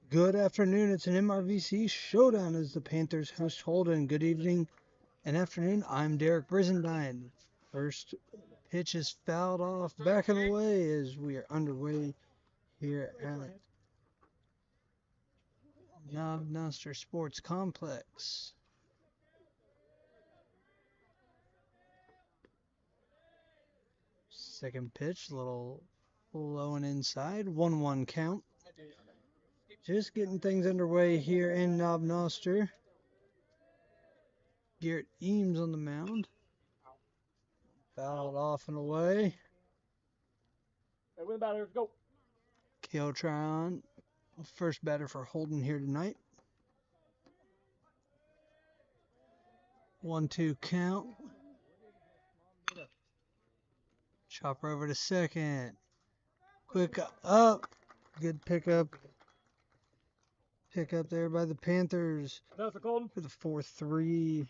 Good afternoon. It's an MRVC showdown as the Panthers host Holden. Good evening and afternoon. I'm Derek Brizendine. First pitch is fouled off, back and away as we are underway here at Knob Noster Sports Complex. Second pitch, a little low and inside. 1-1 count. Just getting things underway here in Knob Noster. Garrett Eames on the mound. Fouled off and away. Hey, win the batter, go. Kale Tryon, first batter for Holden here tonight. 1-2 count. Chopper over to second. Quick up. Good pickup. Pickup there by the Panthers for the 4-3.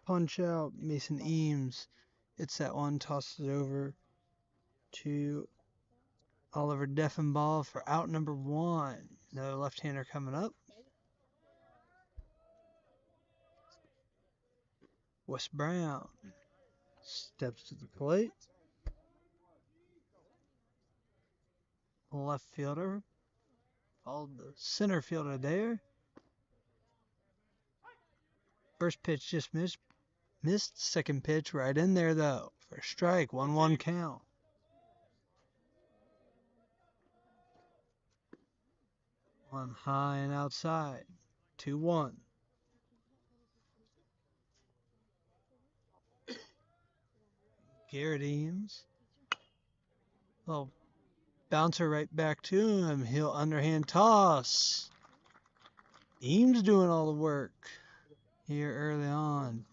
Punch out. Mason Eames hits that one, tosses it over to Oliver Deffenbaugh for out number 1. Another left-hander coming up. Wes Brown steps to the plate. Left fielder. Followed the center fielder there. First pitch just missed. Second pitch right in there, though. For a strike. 1-1 count. One high and outside. 2-1. Garrett Eames. Little bouncer right back to him. He'll underhand toss. Eames doing all the work here early on.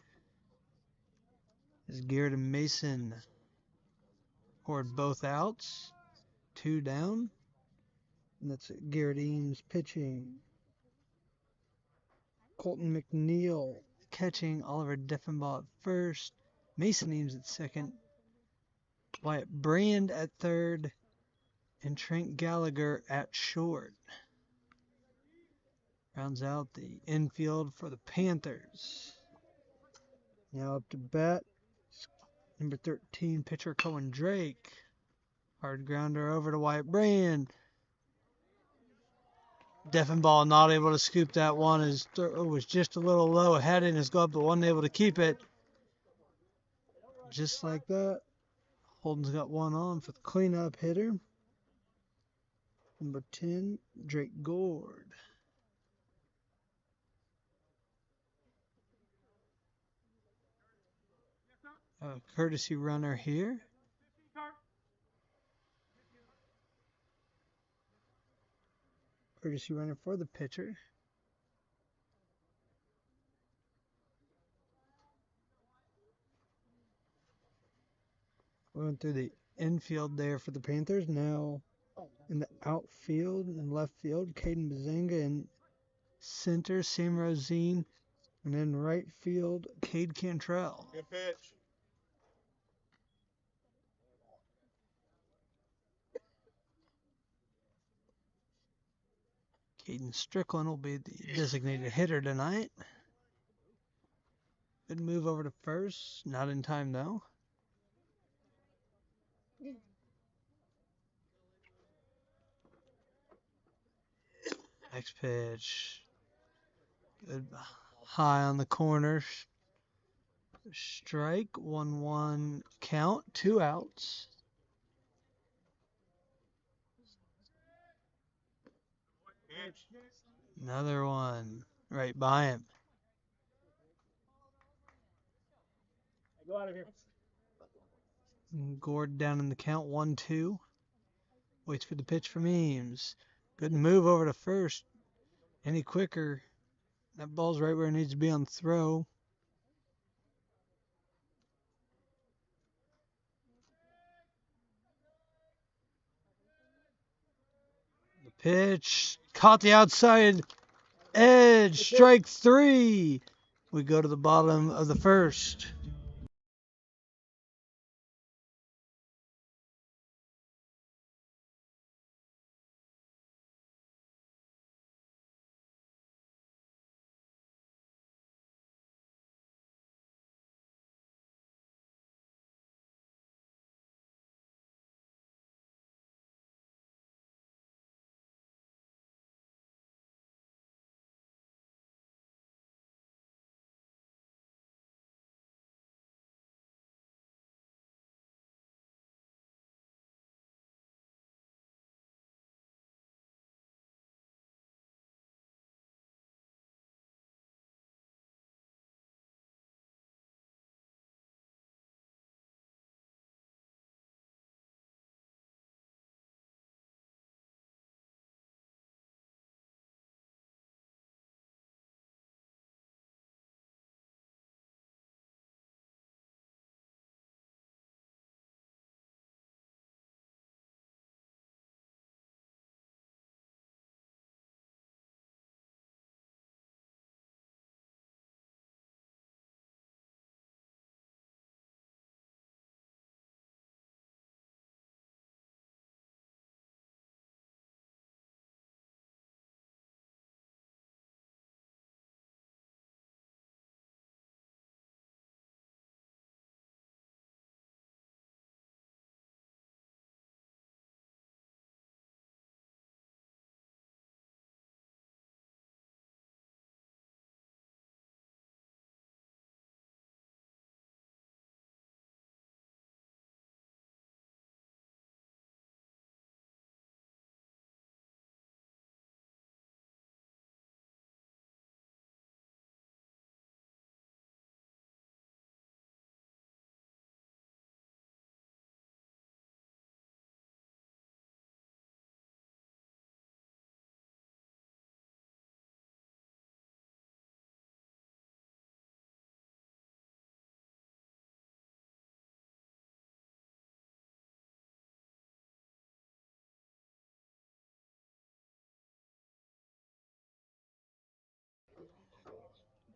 As Garrett and Mason scored both outs. 2 down. And that's Garrett Eames pitching. Colton McNeil catching. Oliver Deffenbaugh at first. Mason Eames at second. Wyatt Brand at third. And Trent Gallagher at short. Rounds out the infield for the Panthers. Now up to bat, number 13 pitcher Cohen Drake. Hard grounder over to Wyatt Brand. Deffenbaugh not able to scoop that one. His throw was just a little low ahead in his glove, but wasn't able to keep it. Just like that, Holden's got one on for the cleanup hitter. Number 10, Drake Gord. A courtesy runner here. Courtesy runner for the pitcher. We went through the infield there for the Panthers. Now in the outfield and left field, Caden Bazinga. In center, Sam Rosine. And in right field, Cade Cantrell. Good pitch. Caden Strickland will be the designated hitter tonight. Good move over to first. Not in time, though. Next pitch. Good high on the corner. Strike. 1-1 count. 2 outs. Another one right by him. Go out of here. Gord down in the count. 1-2. Waits for the pitch from Eames. Good move over to first. Any quicker, that ball's right where it needs to be on the throw. The pitch caught the outside edge. Strike 3. We go to the bottom of the first.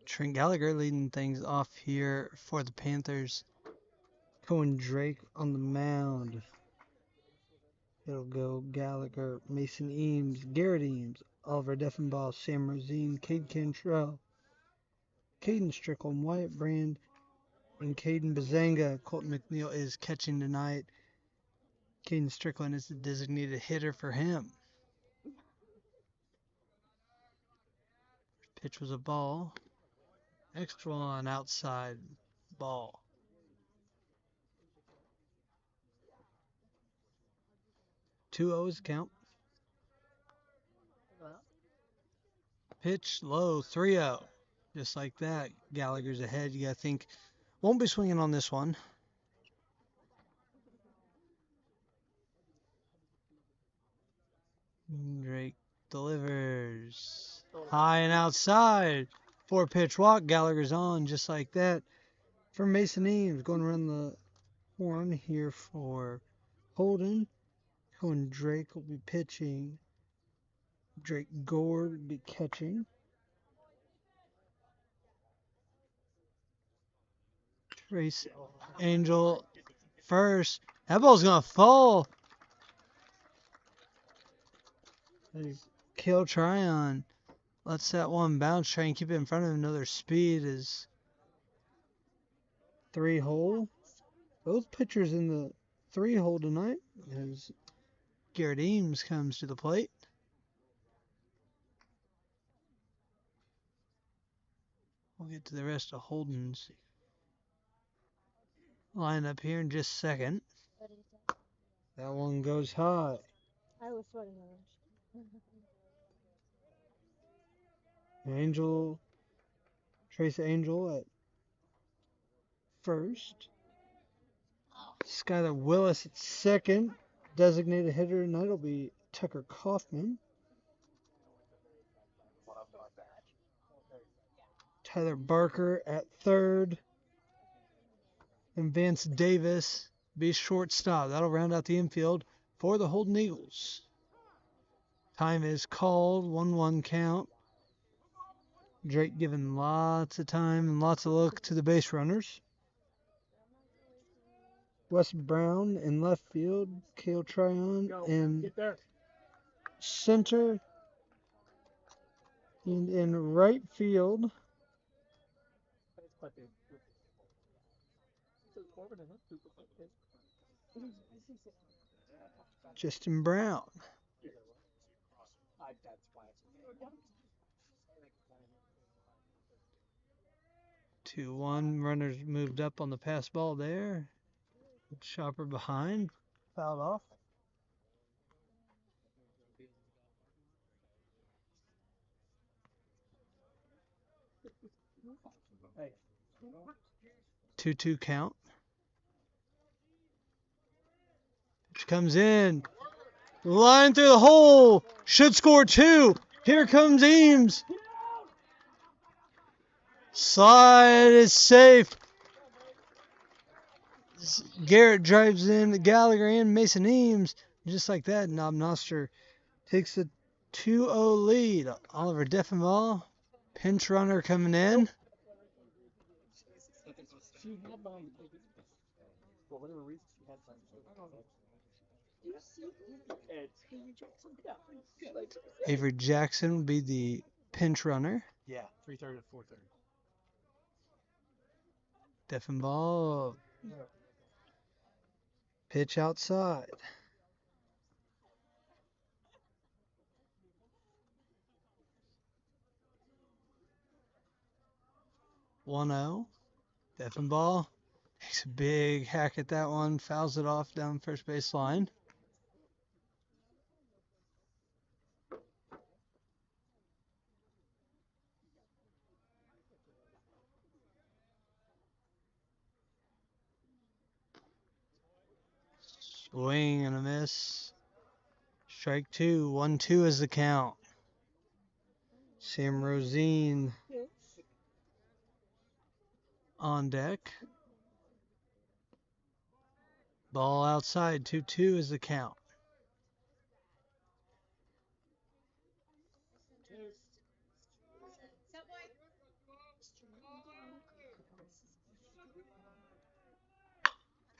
Trent Gallagher leading things off here for the Panthers. Cohen Drake on the mound. It'll go Gallagher, Mason Eames, Garrett Eames, Oliver Deffenbaugh, Sam Rosine, Cade Cantrell, Caden Strickland, Wyatt Brand, and Caden Bazanga. Colton McNeil is catching tonight. Caden Strickland is the designated hitter for him. Pitch was a ball. Extra on outside ball. Two O's count. Pitch low, 3-0. Just like that. Gallagher's ahead. You got to think. Won't be swinging on this one. Drake delivers. High and outside. 4-pitch walk. Gallagher's on just like that. For Mason Eames, going around the horn here for Holden. Cohen Drake will be pitching. Drake Gore will be catching. Trace Angel first. That ball's going to fall. Kale Tryon lets that one bounce. Try and keep it in front of him. Another speed is 3-hole. Both pitchers in the 3-hole tonight as Garrett Eames comes to the plate. We'll get to the rest of Holden's lineup here in just a second. That one goes high. I was sweating. Angel, Trace Angel at first. Skylar Willis at second. Designated hitter tonight will be Tucker Kaufman. Tyler Barker at third. And Vance Davis be shortstop. That'll round out the infield for the Holden Eagles. Time is called. 1-1 count. Drake giving lots of time and lots of look to the base runners. Wes Brown in left field. Kale Tryon in center. And in right field, Justin Brown. 2-1. Runners moved up on the pass ball there. Chopper behind. Fouled off. Hey. 2-2 count. Pitch comes in. Line through the hole. Should score 2. Here comes Eames. Slide is safe. Garrett drives in Gallagher and Mason Eames. Just like that, Knob Noster takes a 2-0 lead. Oliver Deffenbaugh, pinch runner coming in. She had mom. For whatever reason, she had some. Avery Jackson will be the pinch runner. Yeah, 3:30 to 4:30. Deffenbaugh. Pitch outside. One-0. Deffenbaugh takes a big hack at that one, fouls it off down first base line. Swing and a miss. Strike 2. 1-2 is the count. Sam Rosine on deck. Ball outside. 2-2 is the count.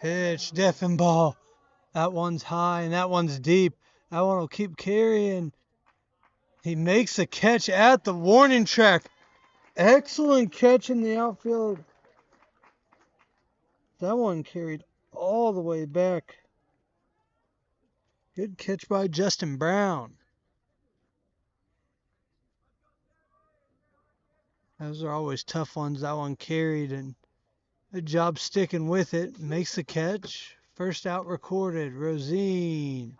Pitch, deafing ball. That one's high and that one's deep. That one will keep carrying. He makes a catch at the warning track. Excellent catch in the outfield. That one carried all the way back. Good catch by Justin Brown. Those are always tough ones. That one carried, and good job sticking with it. Makes the catch. First out recorded, Rosine.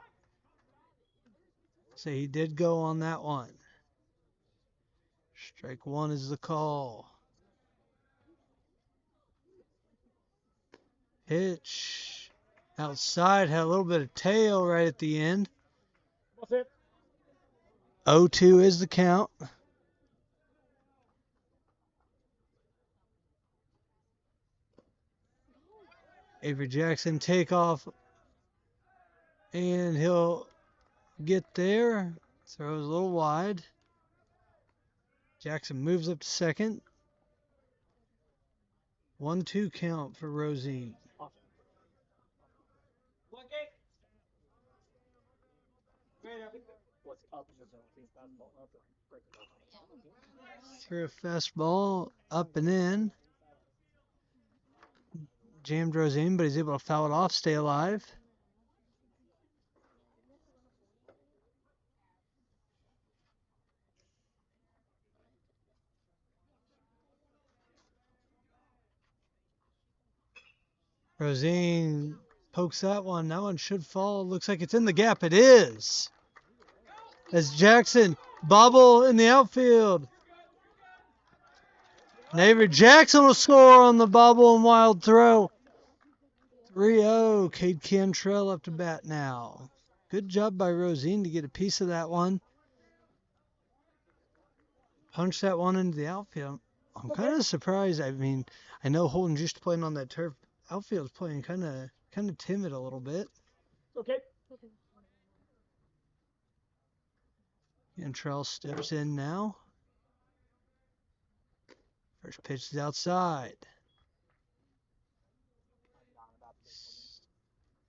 So he did go on that one. Strike one is the call. Pitch. Outside, had a little bit of tail right at the end. 0-2 is the count. Avery Jackson takeoff, and he'll get there. Throws a little wide. Jackson moves up to second. 1-2 count for Rosine. Threw a fastball up and in. Jammed Rosine, but he's able to foul it off, stay alive. Rosine pokes that one. That one should fall. Looks like it's in the gap. It is. As Jackson bobble in the outfield. And Avery Jackson will score on the bobble and wild throw. 3-0. Cade Cantrell up to bat now. Good job by Rosine to get a piece of that one. Punch that one into the outfield. I'm kind of surprised. I mean, I know Holden's used to playing on that turf. Outfield's playing kind of timid a little bit. Okay. Cantrell steps in now. First pitch is outside.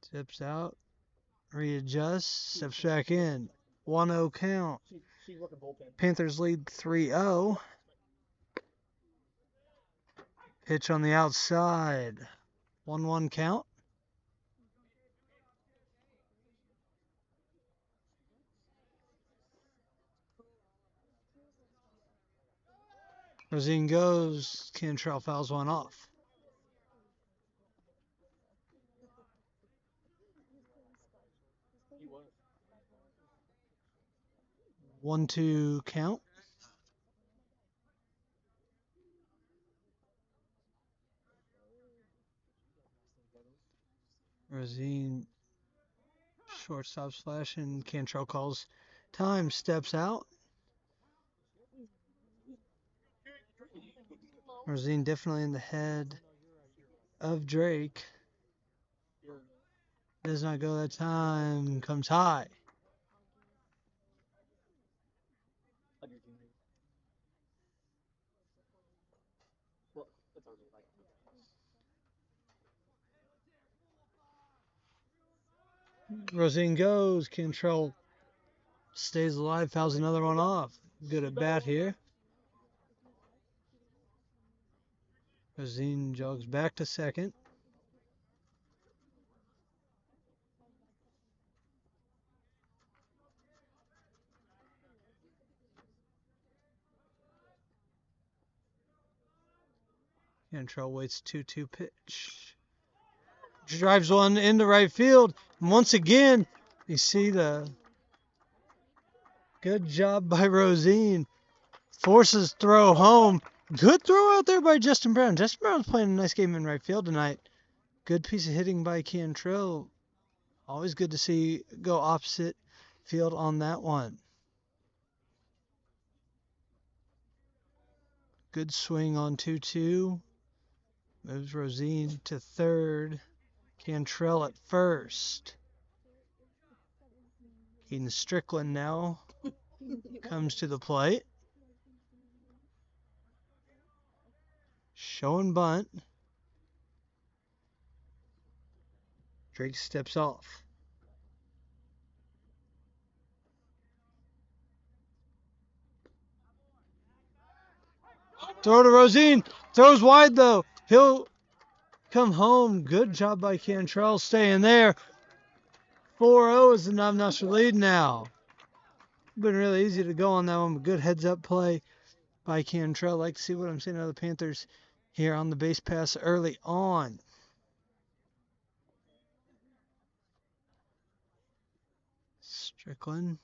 Steps out. Readjusts. Steps back in. 1-0 count. Panthers lead 3-0. Pitch on the outside. 1-1 count. Rosine goes. Cantrell fouls one off. 1-2 count. Rosine shortstop slash and Cantrell calls time, steps out. Rosine definitely in the head of Drake. Does not go that time, comes high. Rosine goes, Cantrell stays alive, fouls another one off. Good at bat here. Rosine jogs back to second. Cantrell waits 2-2 pitch. Drives one into right field. And once again, you see the good job by Rosine. Forces throw home. Good throw out there by Justin Brown. Justin Brown's playing a nice game in right field tonight. Good piece of hitting by Cantrell. Always good to see go opposite field on that one. Good swing on 2-2. Moves Rosine to third. Cantrell at first. Keaton Strickland now comes to the plate. Showing bunt. Drake steps off. Throw to Rosine. Throws wide, though. He'll come home. Good job by Cantrell staying there. 4-0 is the Knob Noster lead now. Been really easy to go on that one, but good heads-up play by Cantrell. Like to see what I'm seeing out of the Panthers here on the base pass early on. Strickland.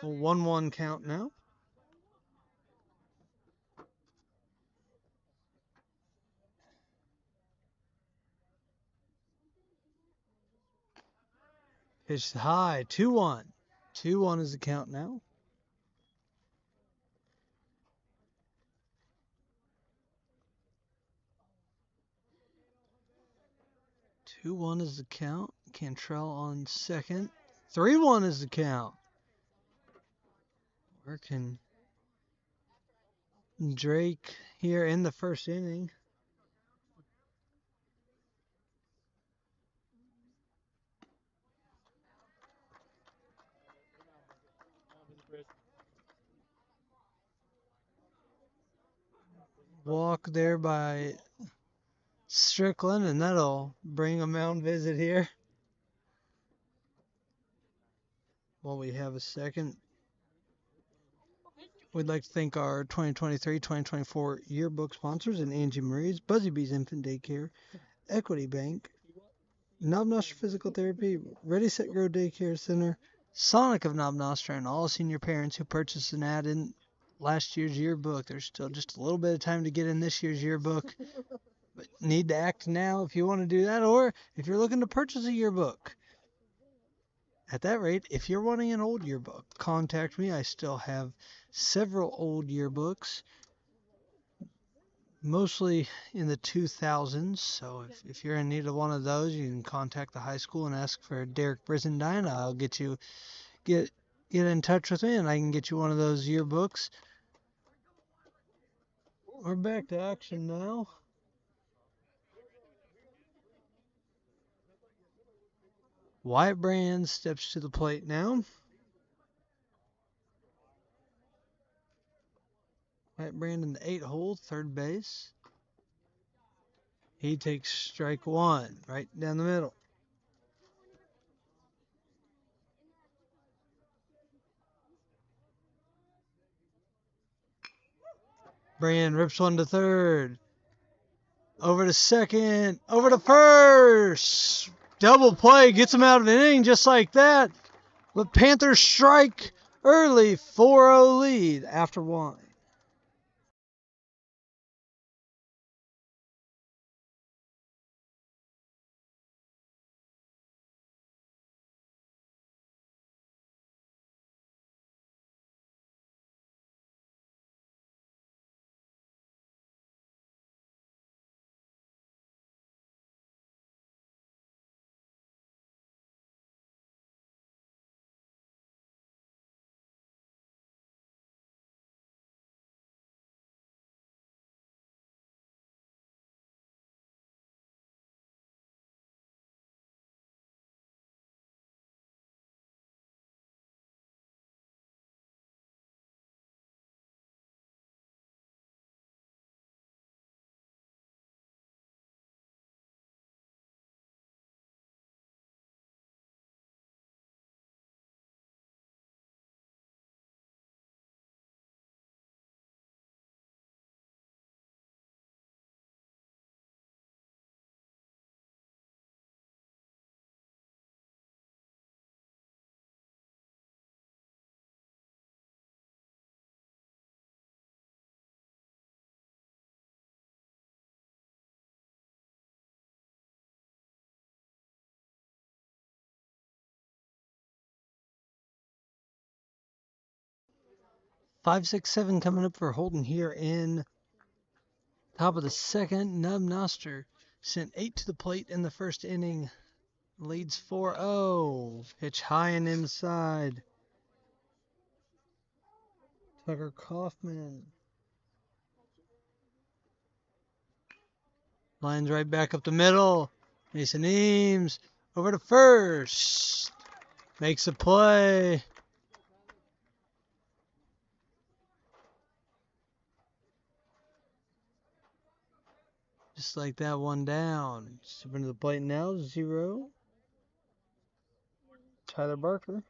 A 1-1 count now. Pitched high. 2-1. 2-1 is the count now. Two 1 is the count. Cantrell on second. 3-1 is the count. Working Drake here in the first inning. Walk there by Strickland, and that'll bring a mound visit here. While we have a second, we'd like to thank our 2023-2024 yearbook sponsors and Angie Marie's, Buzzy Bees Infant Daycare, Equity Bank, Knob Noster Physical Therapy, Ready Set Grow Daycare Center, Sonic of Knob Noster, and all senior parents who purchased an ad in last year's yearbook. There's still just a little bit of time to get in this year's yearbook, but need to act now if you want to do that, or if you're looking to purchase a yearbook. At that rate, if you're wanting an old yearbook, contact me. I still have several old yearbooks, mostly in the 2000s. So if you're in need of one of those, you can contact the high school and ask for Derek Brizendine. I'll get in touch with me, and I can get you one of those yearbooks. We're back to action now. Wyatt Brand steps to the plate now. Wyatt Brand in the 8-hole, third base. He takes strike one, right down the middle. Brand rips one to third. Over to second. Over to first. Double play gets him out of an inning just like that. The Panthers strike early. 4-0 lead after one. Five, six, seven coming up for Holden here in top of the second. Knob Noster sent 8 to the plate in the first inning. Leads 4-0. Pitch high and inside. Tucker Kaufman. Lines right back up the middle. Mason Eames over to first. Makes a play. Just like that, one down. Stepping to the plate now, 0. Tyler Barker.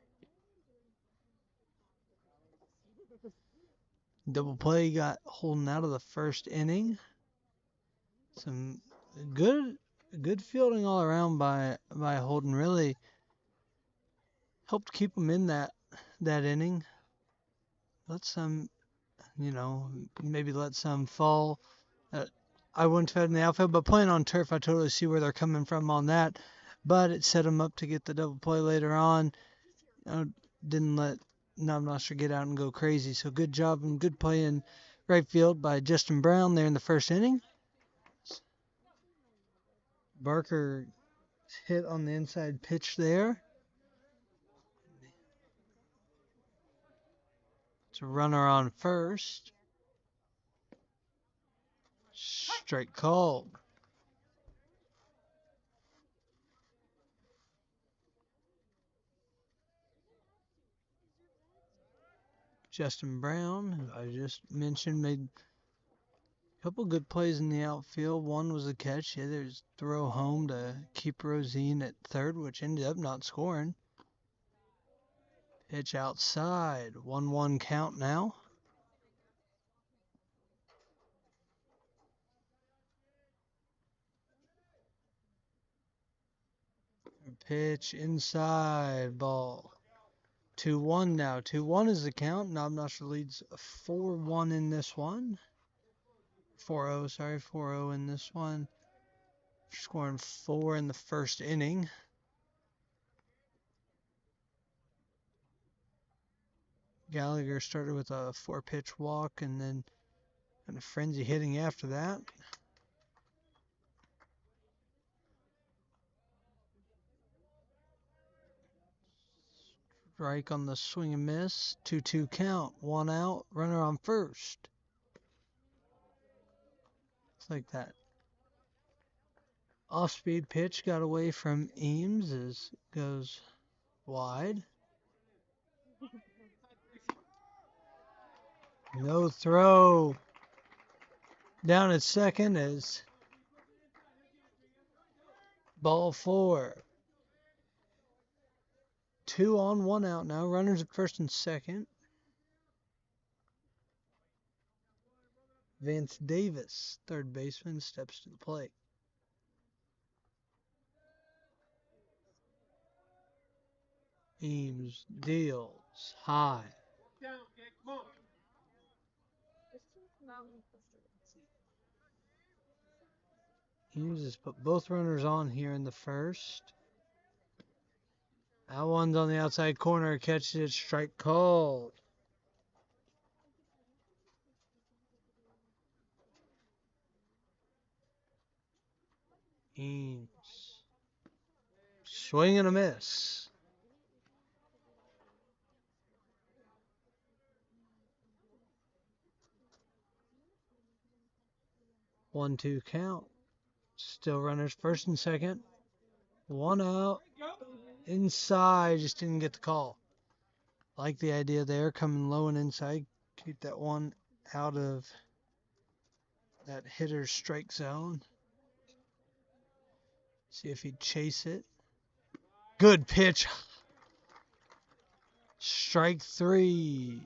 Double play got Holden out of the first inning. Some good fielding all around by Holden. Really helped keep him in that inning. Let some, maybe let some fall. I wouldn't have had in the outfield, but playing on turf, I totally see where they're coming from on that. But it set him up to get the double play later on. Didn't let Knob Noster get out and go crazy. So good job and good play in right field by Justin Brown there in the first inning. Barker hit on the inside pitch there. It's a runner on first. Strike called. Justin Brown, who I just mentioned, made a couple good plays in the outfield. One was a catch. The other's throw home to keep Rosine at third, which ended up not scoring. Pitch outside. 1-1 count now. Pitch inside. Ball. 2-1 now. 2-1 is the count. Knob Noster leads 4-1 in this one. 4-0, sorry. 4-0 in this one. Scoring 4 in the first inning. Gallagher started with a 4-pitch walk and then kind of frenzy hitting after that. Strike on the swing and miss. 2-2 count. 1 out. Runner on first. It's like that. Off-speed pitch got away from Eames as it goes wide. No throw. Down at second is ball 4. 2 on, 1 out now. Runners at first and second. Vance Davis, third baseman, steps to the plate. Eames deals high. Eames has put both runners on here in the first. That one's on the outside corner, catches it, strike called. Eames. Swing and a miss. One-two count. Still runners first and second. 1 out. Inside, just didn't get the call. Like the idea there, coming low and inside. Keep that one out of that hitter's strike zone. See if he'd chase it. Good pitch. Strike 3.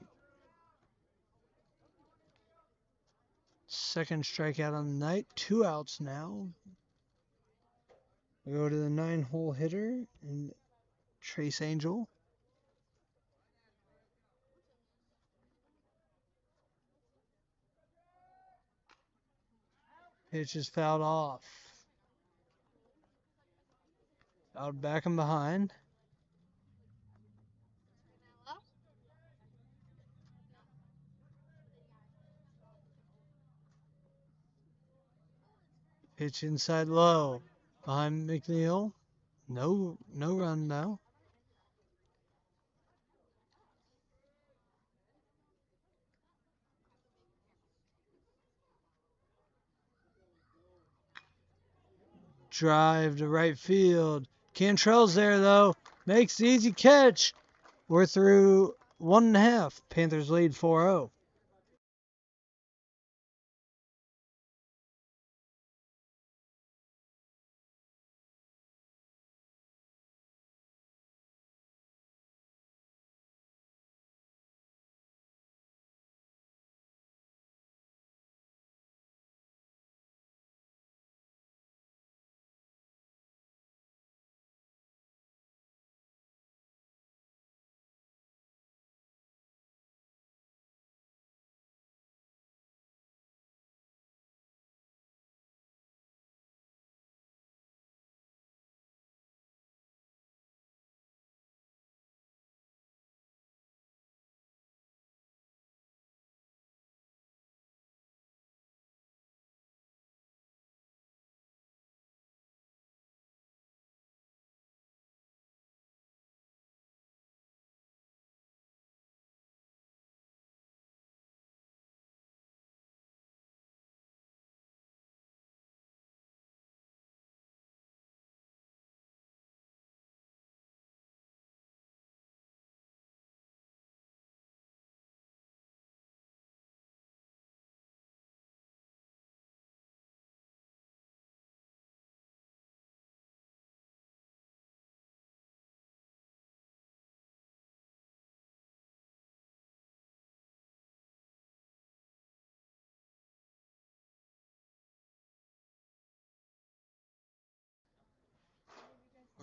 Second strikeout on the night. 2 outs now. We go to the 9-hole hitter and Trace Angel. Pitch is fouled off. Out back and behind. Pitch inside low. Behind McNeil. No run now. drive to right field. Cantrell's there, though. Makes the easy catch. We're through 1.5. Panthers lead 4-0.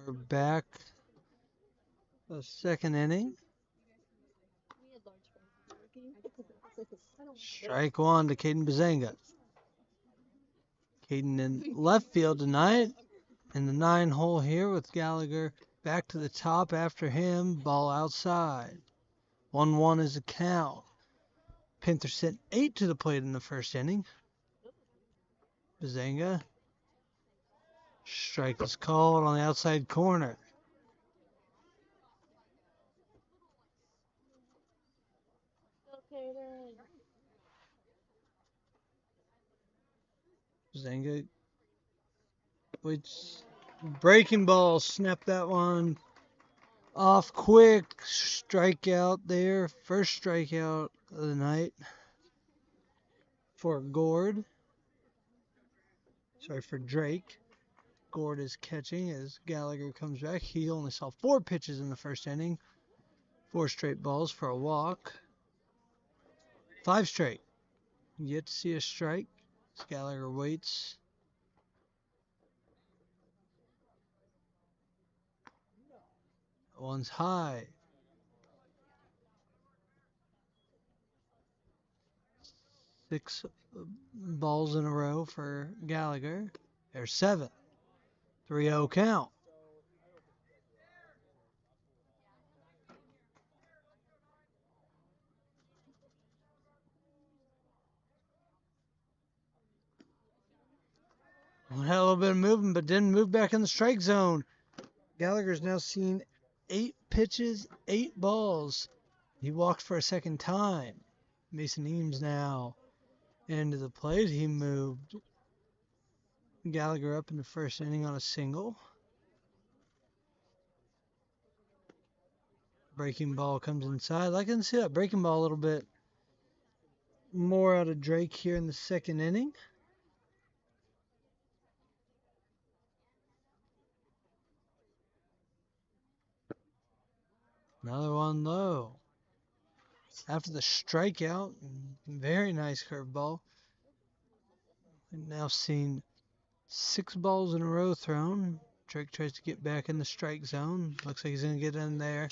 We're back. The second inning. Strike one to Caden Bazanga. Caden in left field tonight. In the 9-hole here with Gallagher back to the top after him. Ball outside. 1-1 is the count. Panthers sent 8 to the plate in the first inning. Bazanga. Strike is called on the outside corner. Bazanga. Which breaking ball, snap that one off quick. Strikeout there. First strikeout of the night for Gord. Sorry, for Drake. Gord is catching as Gallagher comes back. He only saw 4 pitches in the first inning. 4 straight balls for a walk. 5 straight. Yet to see a strike as Gallagher waits. One's high. 6 balls in a row for Gallagher. There's 7. 3-0 count. Had a little bit of movement, but didn't move back in the strike zone. Gallagher's now seen 8 pitches, 8 balls. He walked for a second time. Mason Eames now into the plate. He moved Gallagher up in the first inning on a single. Breaking ball comes inside. I can see that breaking ball a little bit more out of Drake here in the second inning. Another one low. After the strikeout, very nice curveball. We've now seen 6 balls in a row thrown. Drake tries to get back in the strike zone. Looks like he's going to get in there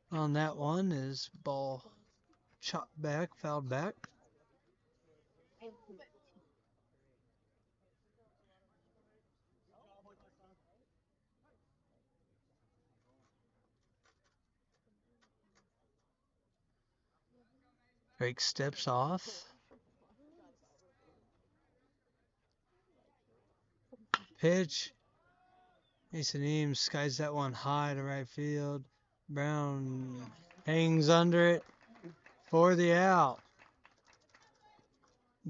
on that one. His ball chopped back, fouled back. Drake steps off. Pitch. Mason Eames skies that one high to right field. Brown hangs under it for the out.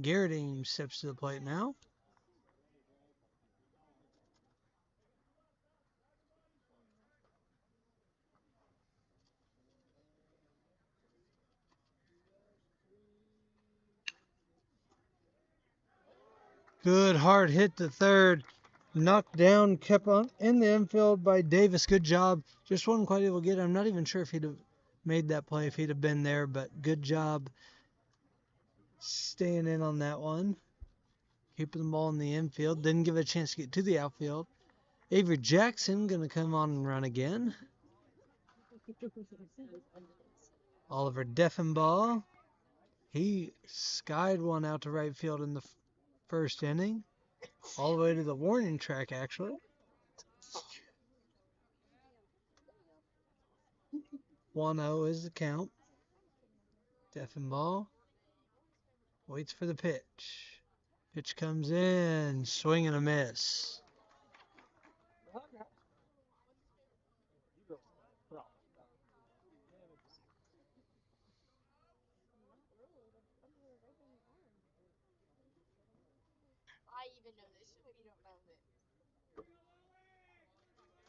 Garrett Eames steps to the plate now. Good hard hit to third. Knocked down, kept on in the infield by Davis. Good job. Just wasn't quite able to get it. I'm not even sure if he'd have made that play if he'd have been there, but good job staying in on that one. Keeping the ball in the infield. Didn't give it a chance to get to the outfield. Avery Jackson going to come on and run again. Oliver Deffenbaugh. He skied one out to right field in the first inning. All the way to the warning track, actually. 1-0 is the count. Deffenbaugh waits for the pitch. Pitch comes in. Swing and a miss.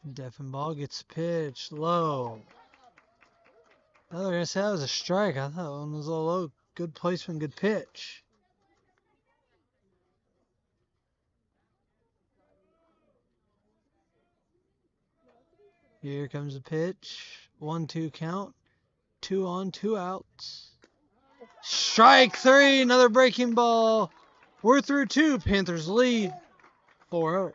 Deffenbaugh gets pitched low. I was going to say that was a strike. I thought one was a little low. Good placement, good pitch. Here comes the pitch. 1-2 count. 2 on, 2 outs. Strike 3, another breaking ball. We're through 2. Panthers lead 4-0.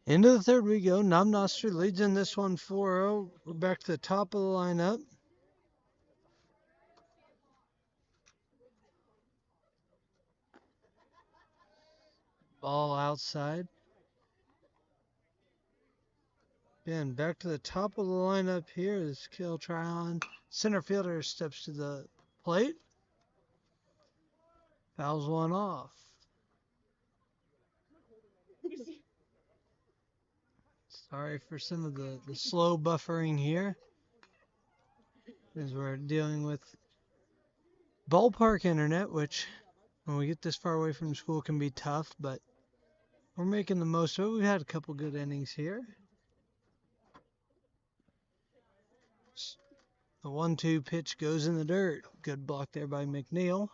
Into the third we go. Knob Noster leads in this one 4-0. We're back to the top of the lineup. Ball outside. Again, back to the top of the lineup here is Kill Tryon. Center fielder steps to the plate. Fouls one off. Sorry for some of the slow buffering here, as we're dealing with ballpark internet, which when we get this far away from school can be tough, but we're making the most of it. We've had a couple good innings here. The 1-2 pitch goes in the dirt. Good block there by McNeil.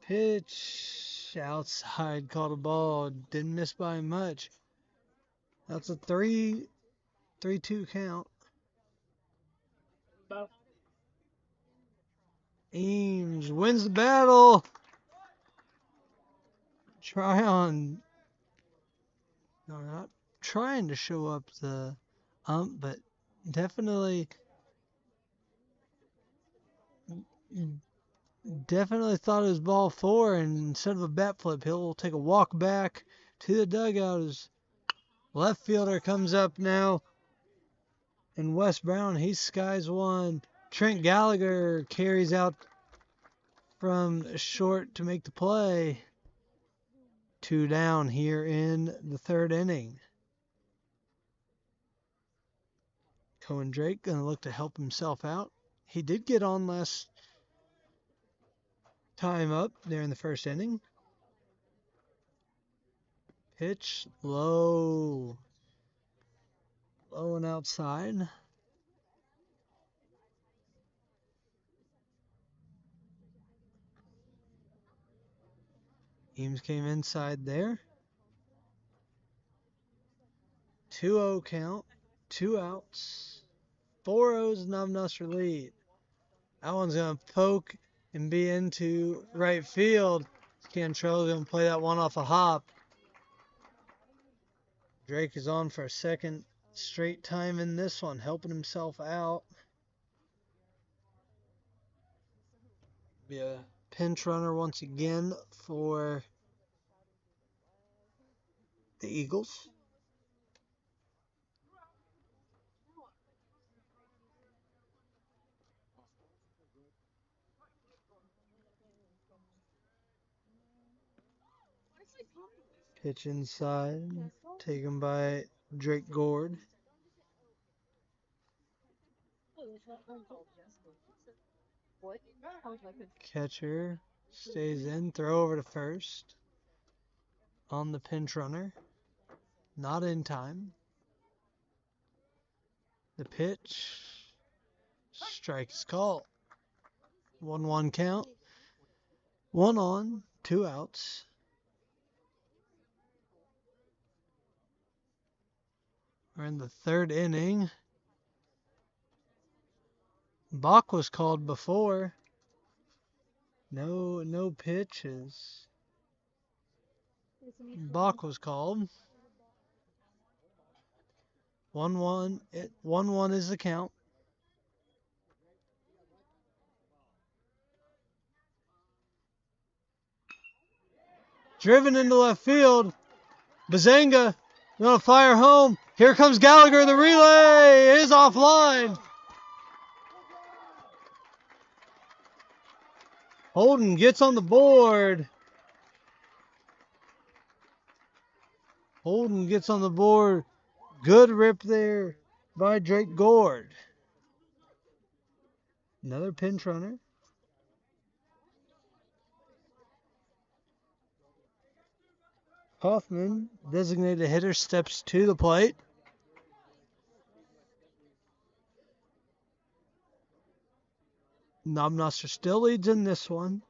Pitch outside, called a ball. Didn't miss by much. That's a 3-2 count. Eames wins the battle. Tryon, no, not trying to show up the but definitely thought it was ball 4, and instead of a bat flip, he'll take a walk back to the dugout. His left fielder comes up now, and Wes Brown, he skies one. Trent Gallagher carries out from short to make the play. 2 down here in the third inning. Cohen Drake going to look to help himself out. He did get on last time up there in the first inning. Pitch low. Low and outside. Eames came inside there. 2-0 count. 2 outs. 4-0's Knob Noster lead. That one's going to poke and be into right field. Cantrell's going to play that one off a hop. Drake is on for a second straight time in this one, helping himself out. Be a pinch runner once again for the Eagles. Pitch inside, taken by Drake Gord. Catcher stays in, throw over to first. On the pinch runner. Not in time. The pitch. Strike is called. 1-1 count. 1 on, 2 outs. We're in the third inning. Balk was called before. No pitches. Balk was called. 1-1. 1-1 is the count. Driven into left field. Bazanga gonna fire home. Here comes Gallagher. The relay is offline. Holden gets on the board. Holden gets on the board. Good rip there by Drake Gord. Another pinch runner. Hoffman, designated hitter, steps to the plate. Knob Noster still leads in this one.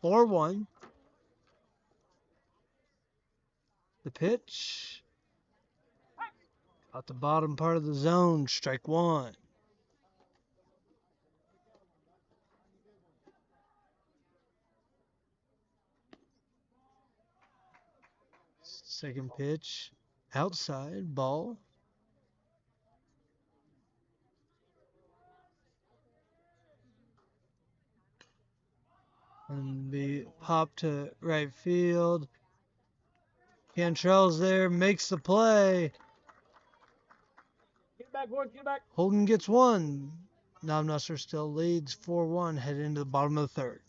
4-1. The pitch. Out the bottom part of the zone. Strike one. Second pitch. Outside. Ball. And be popped to right field. Cantrell's there. Makes the play. Get back, Gord, get back. Holden gets one. Knob Noster still leads 4-1 heading into the bottom of the third.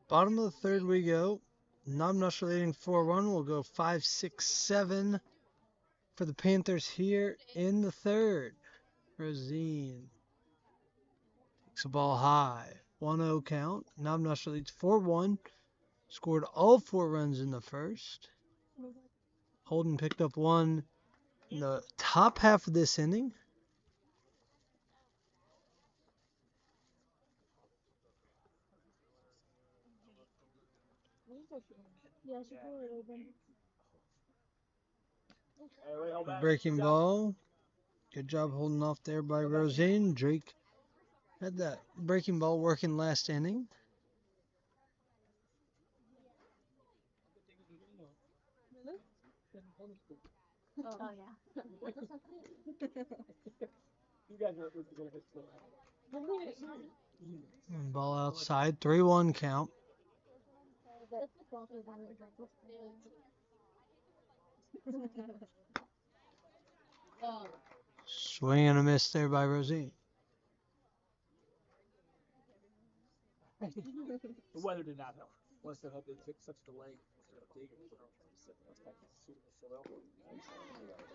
Bottom of the third we go. Knob Noster leading 4-1. We'll go 5, 6, 7 for the Panthers here in the third. Rosine takes the ball high. 1-0 count. Knob Noster leads 4-1. Scored all 4 runs in the first. Holden picked up one in the top half of this inning. Breaking ball. Good job holding off there by Rosine. Drake had that breaking ball working last inning. Oh, yeah. You guys are going to hit slow. Ball outside. 3-1 count. Swing and a miss there by Rosine. The weather did not help. Once they hope they took such delay.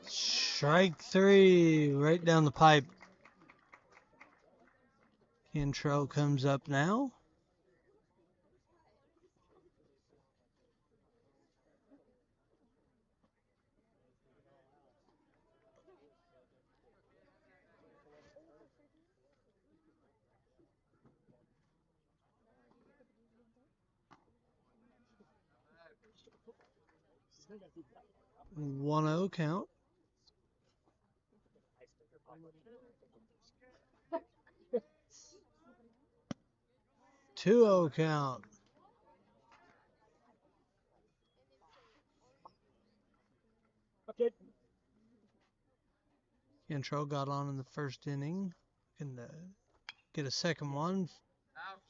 Strike 3 right down the pipe. Cantrell comes up now. One 0 count. 2-0 count. Okay. Cantrell got on in the first inning. Can get a second one.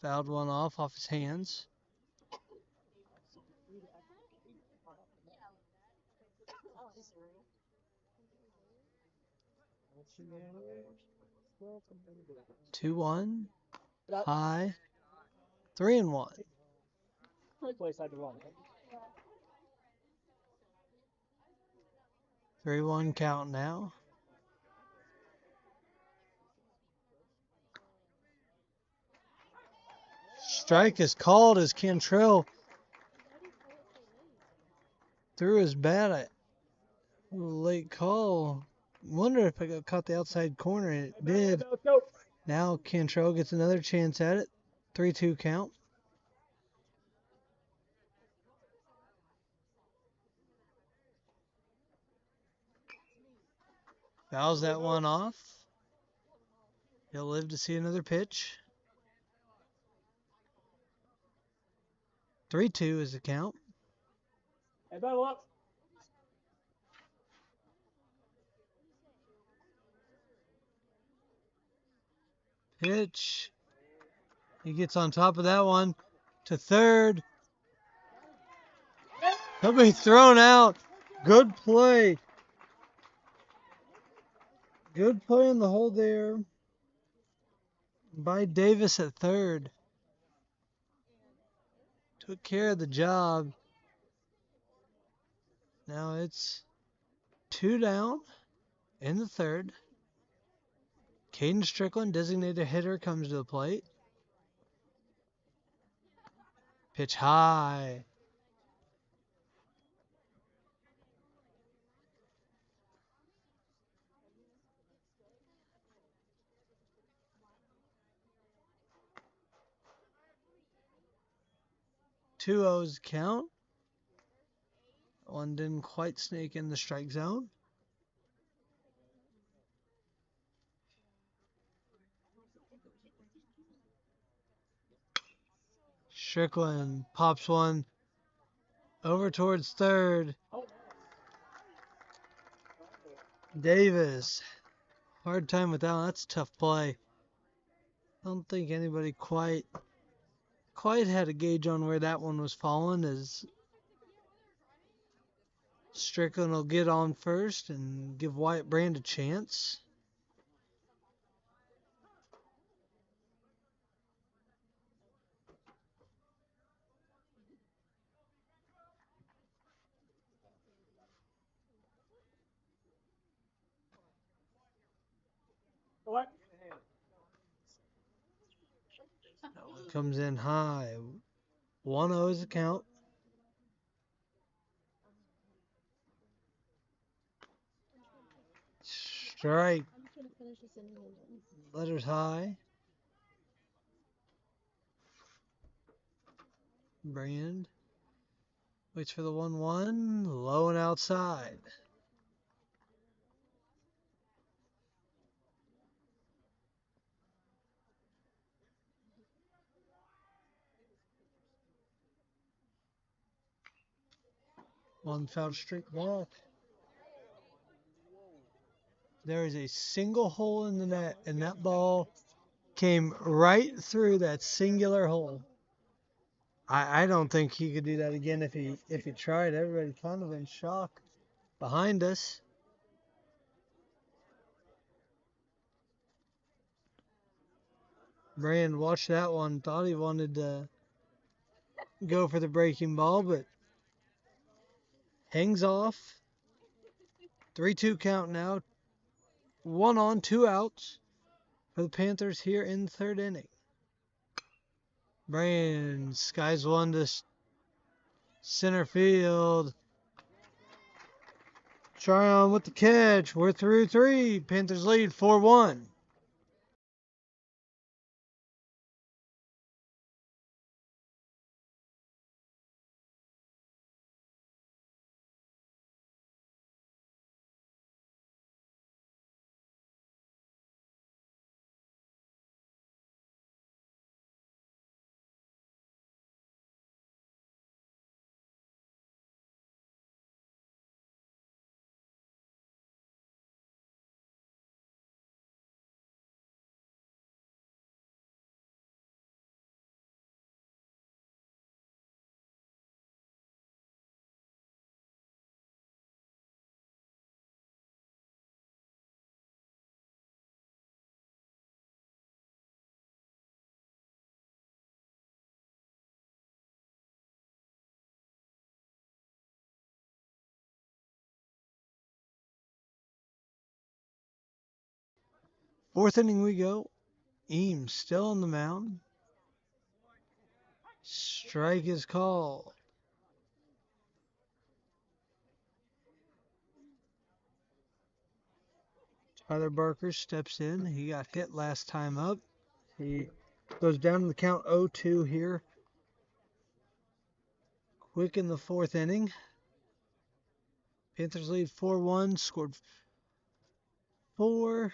Fouled one off his hands. Two one. High. 3-1. Play side to run. 3-1 count now. Strike is called as Cantrell threw his bat. A late call. Wonder if it caught the outside corner. It did. Let's go. Now Cantrell gets another chance at it. 3-2 count. Fouls that one off. He'll live to see another pitch. 3-2 is the count. Hey, battle up. Pitch. He gets on top of that one to third. He'll be thrown out. Good play. Good play in the hole there by Davis at third. Took care of the job. Now it's 2 down in the third. Caden Strickland, designated hitter, comes to the plate. Pitch high. Two O's count. One didn't quite sneak in the strike zone. Strickland pops one over towards third. Davis. Hard time with that one. That's a tough play. I don't think anybody quite had a gauge on where that one was falling, as Strickland will get on first and give Wyatt Brand a chance. What? That one comes in high. 1-0 is the count. Strike. I'm just gonna finish this inning and then. Letters high. Brand. Waits for the 1-1. Low and outside. One foul straight walk. There is a single hole in the net, and that ball came right through that singular hole. I don't think he could do that again if he tried. Everybody kind of in shock behind us. Brand watched that one, thought he wanted to go for the breaking ball, but hangs off. 3-2 count now. 1 on, 2 outs for the Panthers here in the third inning. Brand skies one to center field. Tryon with the catch. We're through 3. Panthers lead 4-1. Fourth inning we go. Eames still on the mound. Strike is called. Tyler Barker steps in. He got hit last time up. He goes down to the count 0-2 here. Quick in the fourth inning. Panthers lead 4-1. Scored 4.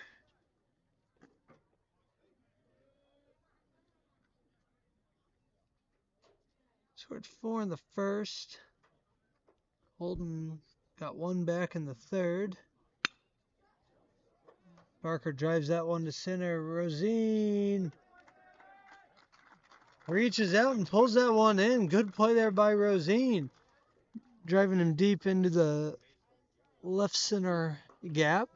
Scored 4 in the first. Holden got 1 back in the third. Barker drives that one to center. Rosine reaches out and pulls that one in. Good play there by Rosine. Driving him deep into the left center gap.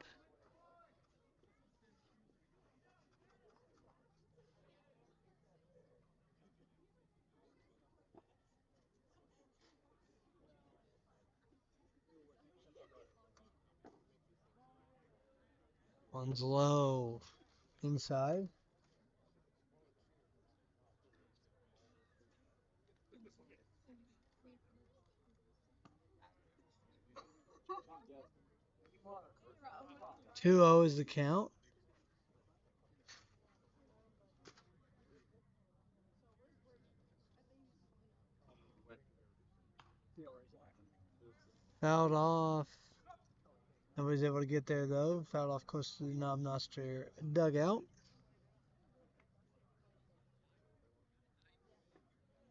One's low. Inside. Two 0 is the count. Fouled off. Nobody's able to get there though. Fouled off close to the Knob Noster dugout.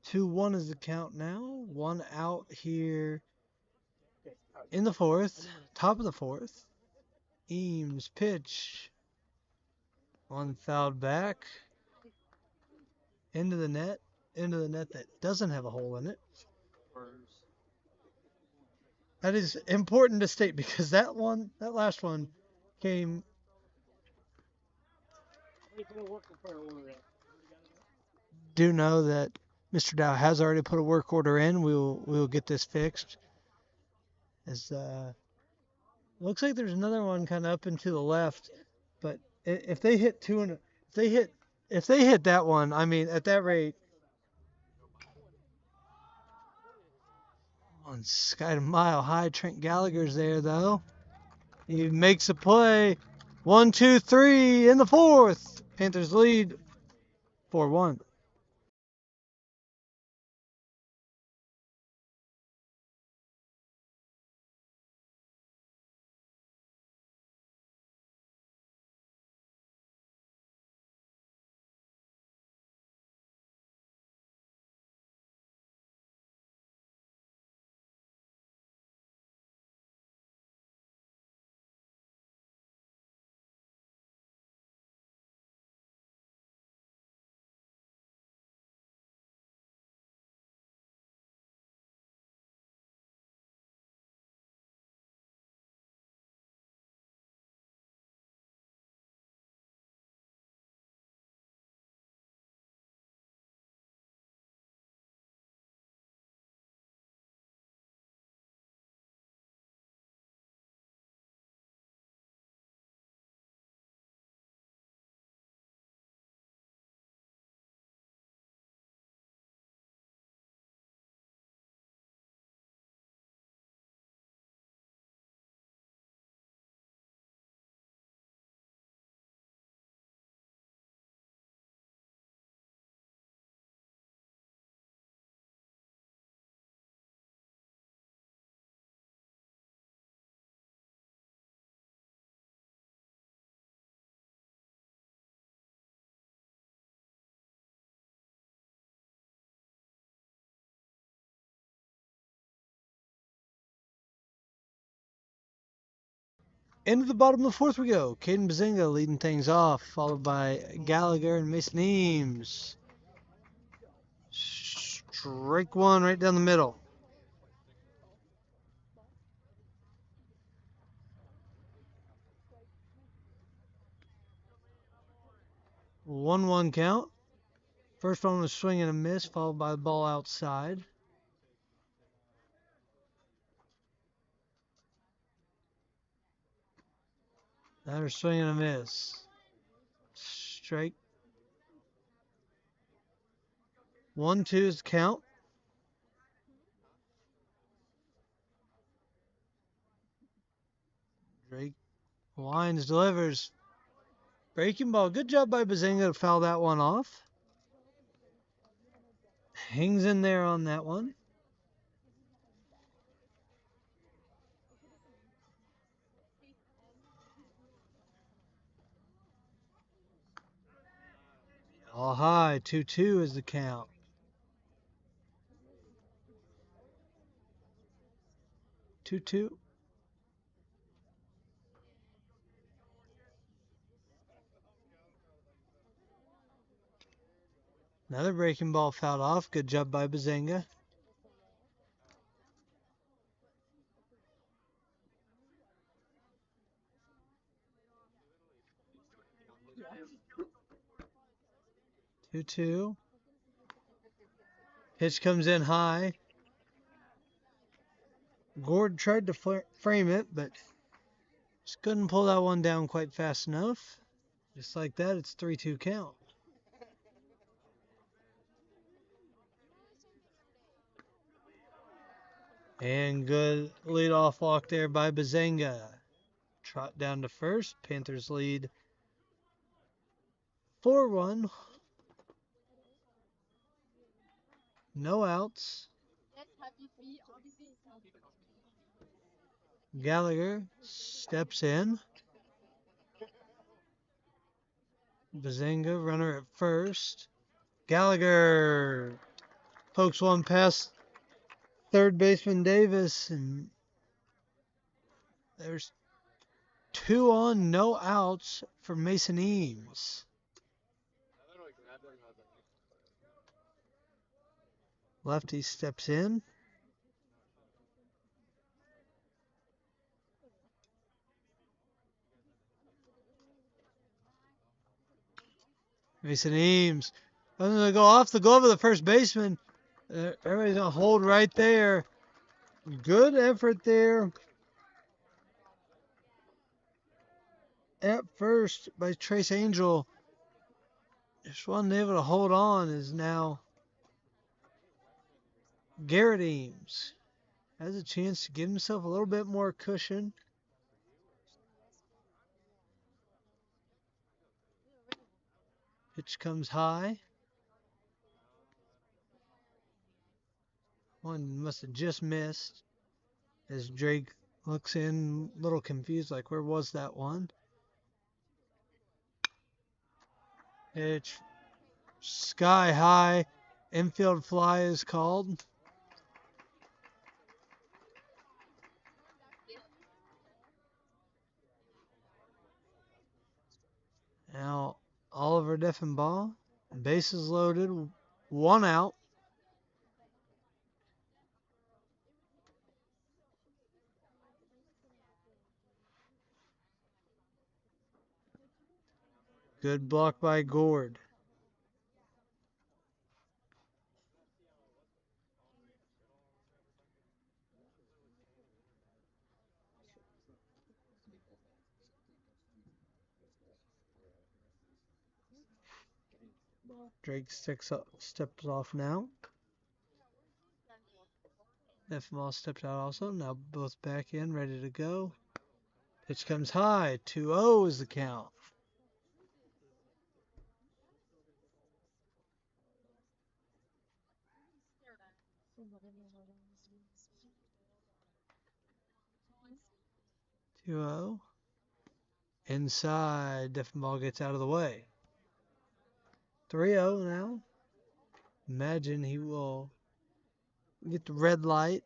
2-1 is the count now. 1 out here in the fourth. Top of the fourth. Eames pitch. One fouled back. Into the net. Into the net that doesn't have a hole in it. That is important to state because that last one came. Do know that Mr. Dow has already put a work order in. We'll get this fixed. As looks like there's another one kind of up and to the left, but if they hit if they hit that one, I mean, at that rate, on Sky to Mile High, Trent Gallagher's there though. He makes a play. 1, 2, 3 in the fourth. Panthers lead 4-1. Into the bottom of the fourth we go. Caden Bazinga leading things off, followed by Gallagher and Mason Eames. Strike one right down the middle. 1-1 count. First one was swing and a miss, followed by the ball outside. Another swing and a miss. Strike. 1-2 is the count. Drake winds, delivers. Breaking ball. Good job by Bazinga to foul that one off. Hangs in there on that one. All high. 2-2 is the count. 2-2. Another breaking ball fouled off. Good job by Bazinga. Yeah. 2-2. Pitch comes in high. Gord tried to frame it, but just couldn't pull that one down quite fast enough. Just like that, it's 3-2 count. And good leadoff walk there by Bazinga. Trot down to first. Panthers lead 4-1. No outs. Gallagher steps in. Bazinga, runner at first. Gallagher pokes one past third baseman Davis, and there's 2 on, no outs for Mason Eames. Lefty steps in. Mason Eames. Doesn't going to go off the glove of the first baseman. Everybody's going to hold right there. Good effort there at first by Trace Angel. Just wasn't able to hold on is now Garrett Eames. Has a chance to give himself a little bit more cushion. Pitch comes high. One must have just missed as Drake looks in, a little confused, like, where was that one? Pitch sky high. Infield fly is called. Now, Oliver Deffenbaugh, bases loaded, one out. Good block by Gord. Drake steps off now. Deffenbaugh stepped out also. Now both back in, ready to go. Pitch comes high. 2-0 is the count. Inside, Deffenbaugh gets out of the way. 3-0 now. Imagine he will get the red light.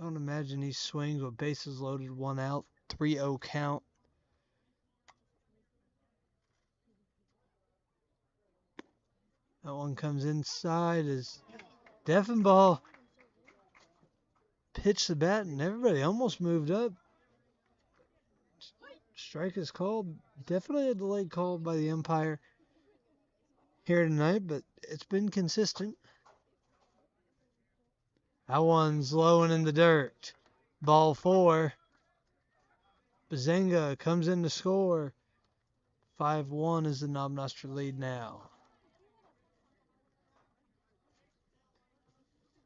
Don't imagine he swings with bases loaded, one out, 3-0 count. That one comes inside as Deffenbaugh pitched the bat and everybody almost moved up. Strike is called. Definitely a delayed call by the umpire here tonight, but it's been consistent. That one's low and in the dirt. Ball 4. Bazenga comes in to score. 5-1 is the Knob Noster lead now.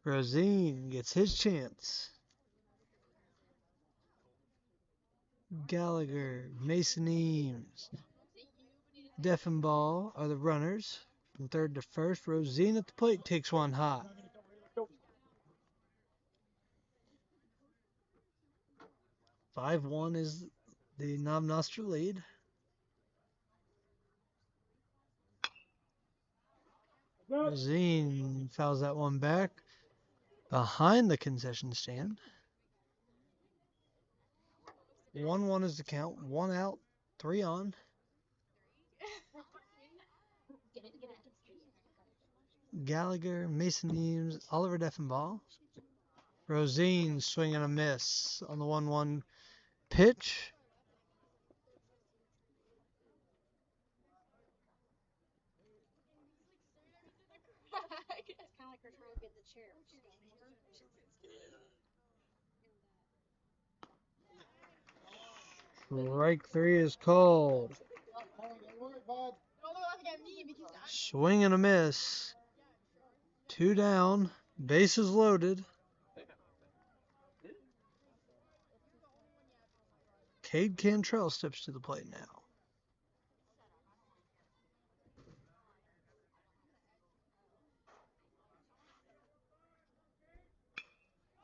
Rosine gets his chance. Gallagher, Mason Eames, Deffenbaugh are the runners. From third to first, Rosine at the plate takes one high. "5-1 is the Knob Noster lead. Rosine fouls that one back behind the concession stand. 1-1 is the count. 1 out, 3 on. Gallagher, Mason Eames, Oliver Deffenbaugh. Rosine swinging a miss on the 1-1 pitch. Strike 3 is called. Swing and a miss. 2 down. Bases loaded. Cade Cantrell steps to the plate now.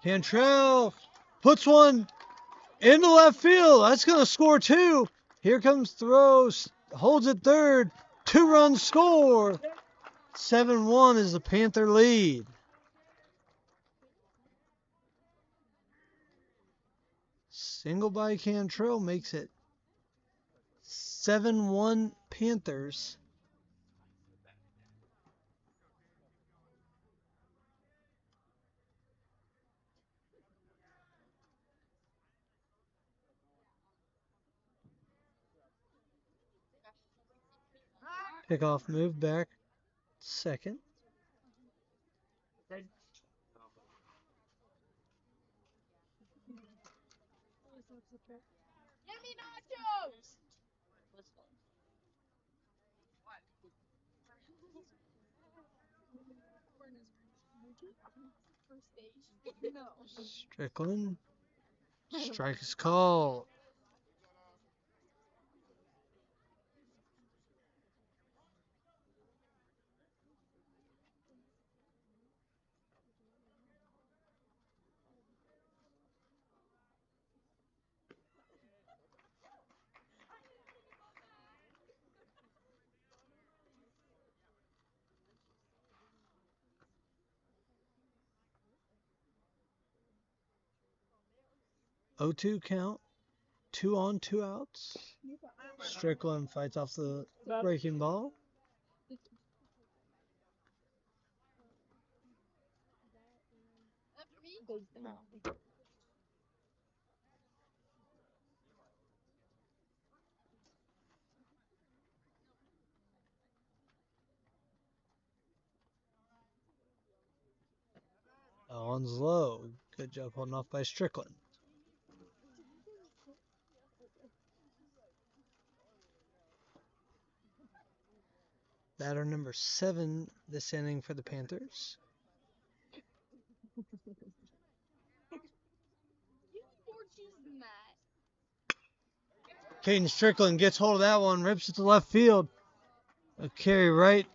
Cantrell puts one into left field. That's going to score 2. Here comes throws. Holds it third. 2-run score. 7-1 is the Panther lead. Single by Cantrell makes it 7-1 Panthers. Pickoff move back. Second. Strickland. Strike is called. Oh, 2 count. 2 on, 2 outs. Strickland fights off the breaking ball. That one's low. Good job holding off by Strickland. Batter number 7 this inning for the Panthers. Caden Strickland gets hold of that one, rips it to left field. A carry right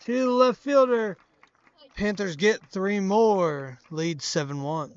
to the left fielder. Panthers get 3 more. Lead 7-1.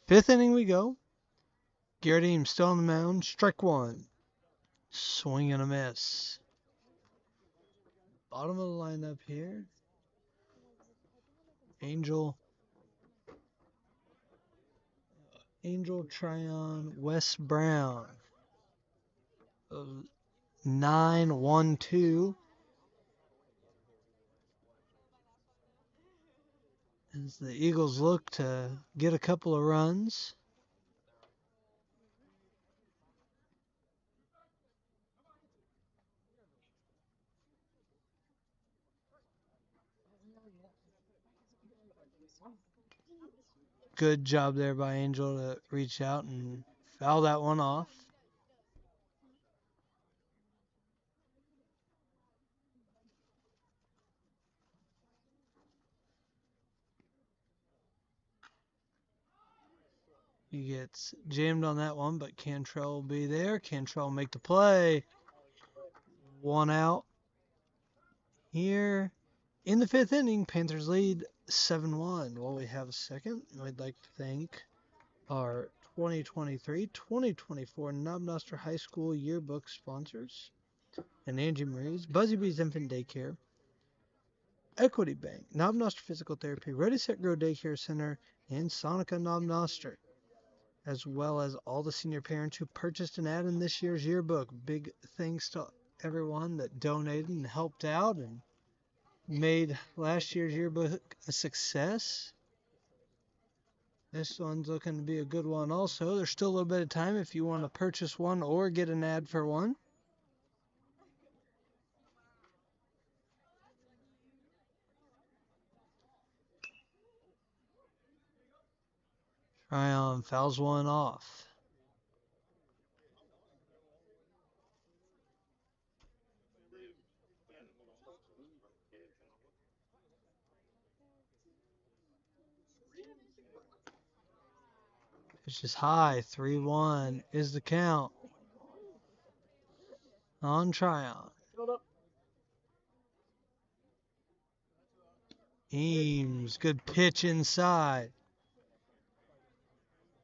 Fifth inning we go. Garrett Eames still on the mound. Strike 1. Swing and a miss. Bottom of the lineup here. Angel, Tryon, Wes Brown. 9-1-2. As the Eagles look to get a couple of runs. Good job there by Angel to reach out and foul that one off. He gets jammed on that one, but Cantrell will be there. Cantrell will make the play. 1 out. Here in the 5th inning, Panthers lead 7-1. While we have a second, I'd like to thank our 2023-2024 Knob Noster High School yearbook sponsors and Angie Marie's, Buzzy Bees Infant Daycare, Equity Bank, Knob Noster Physical Therapy, Ready Set Grow Daycare Center, and Sonica Knob Noster, as well as all the senior parents who purchased an ad in this year's yearbook. Big thanks to everyone that donated and helped out, and made last year's yearbook a success. This one's looking to be a good one also. There's still a little bit of time if you want to purchase one or get an ad for one. Tryon fouls one off. It's just high. 3-1 is the count on Tryon. Eames, good pitch inside.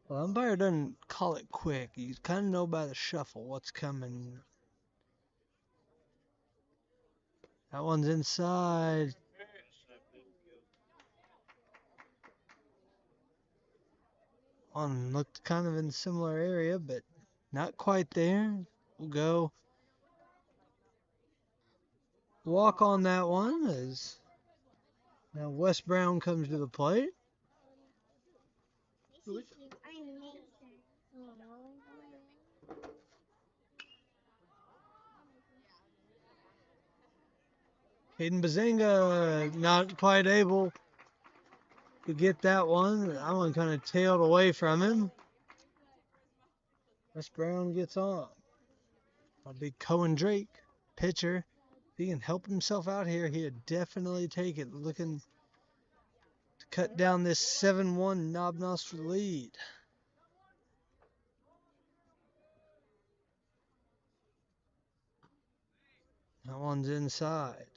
Well, umpire doesn't call it quick. You kind of know by the shuffle what's coming. That one's inside. One looked kind of in a similar area, but not quite there. We'll go walk on that one as now Wes Brown comes to the plate. Hayden Bazinga not quite able to get that one. That one kind of tailed away from him. Wes Brown gets on. That'll be Cohen Drake, pitcher. If he can help himself out here, he'd definitely take it. Looking to cut down this 7-1 Knob Noster lead. That one's inside.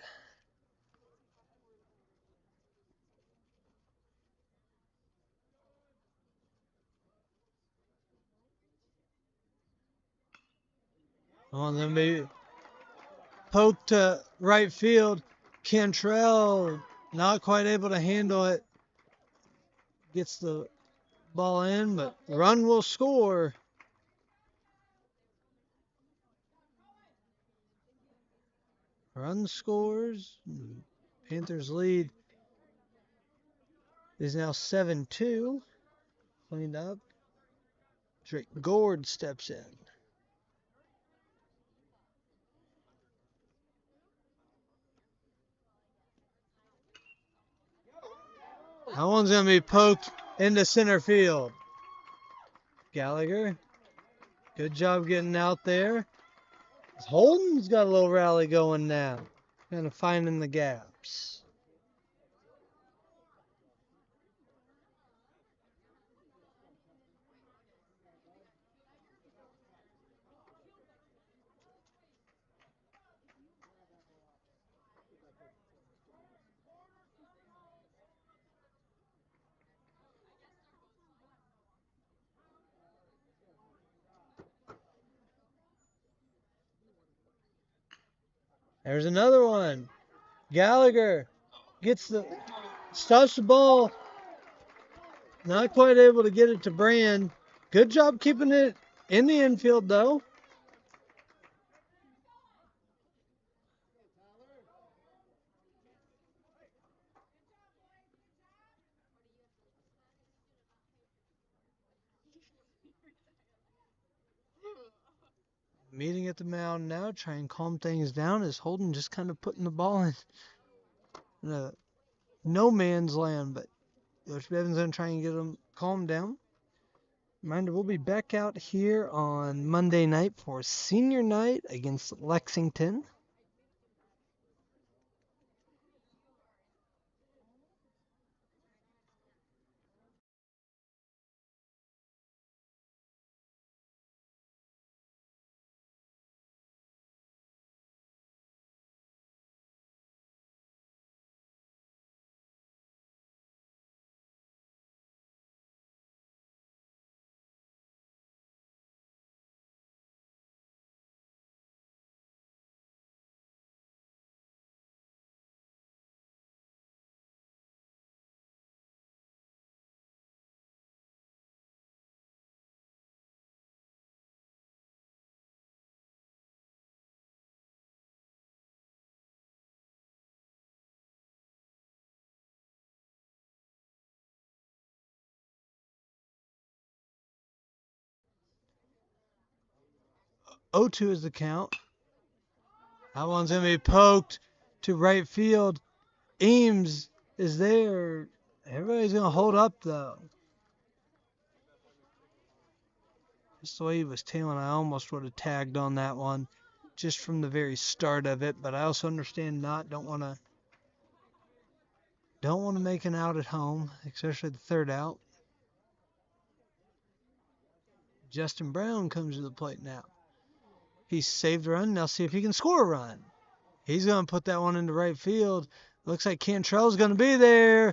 On the be poked to right field. Cantrell not quite able to handle it. Gets the ball in, but run will score. Run scores. Panthers lead is now 7-2. Cleaned up. Drake Gord steps in. That one's going to be poked into center field. Gallagher, good job getting out there. Holden's got a little rally going now. Kind of finding the gaps. There's another one. Gallagher stops the ball. Not quite able to get it to Brand. Good job keeping it in the infield, though. Meeting at the mound now, try and calm things down as Holden just kind of putting the ball in a no man's land, but Coach Bevan's going to try and get him calmed down. Reminder, we'll be back out here on Monday night for senior night against Lexington. 0-2 is the count. That one's going to be poked to right field. Eames is there. Everybody's going to hold up, though. Just the way he was tailing, I almost would have tagged on that one just from the very start of it. But I also understand don't want to make an out at home, especially the third out. Justin Brown comes to the plate now. He's saved a run. Now see if he can score a run. He's going to put that one into right field. Looks like Cantrell's going to be there.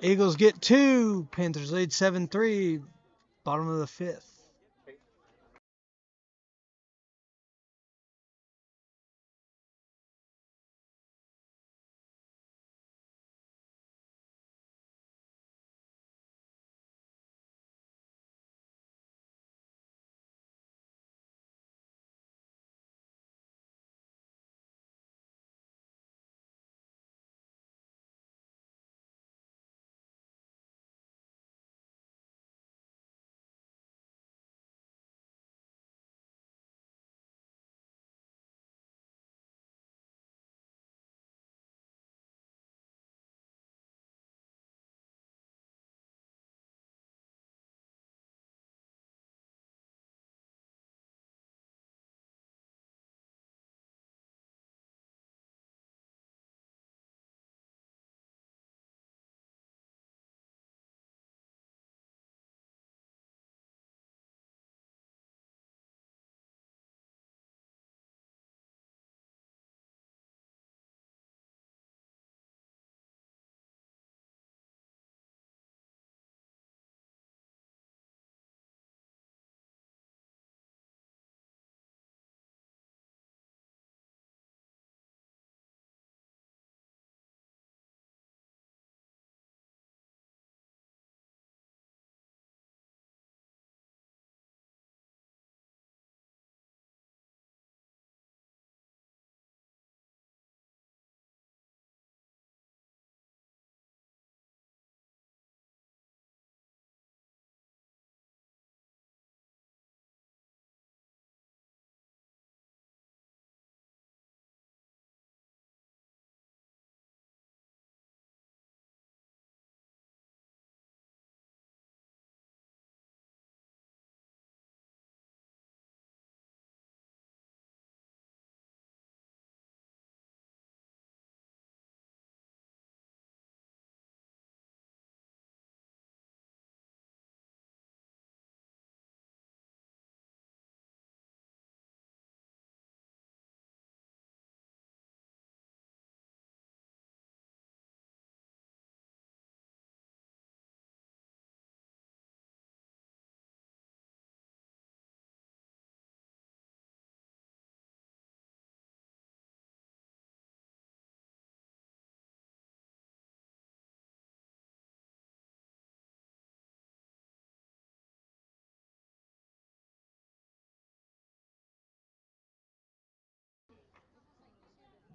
Eagles get 2. Panthers lead 7-3. Bottom of the 5th.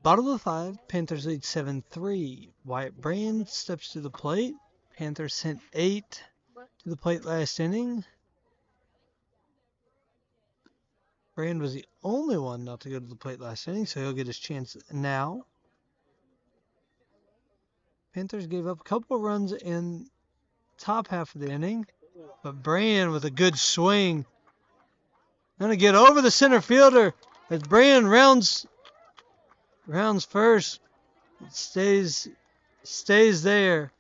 Bottom of the 5, Panthers lead 7-3. Wyatt Brand steps to the plate. Panthers sent 8 to the plate last inning. Brand was the only one not to go to the plate last inning, so he'll get his chance now. Panthers gave up a couple of runs in top half of the inning, but Brand with a good swing. Going to get over the center fielder as Brand rounds first. Stays there.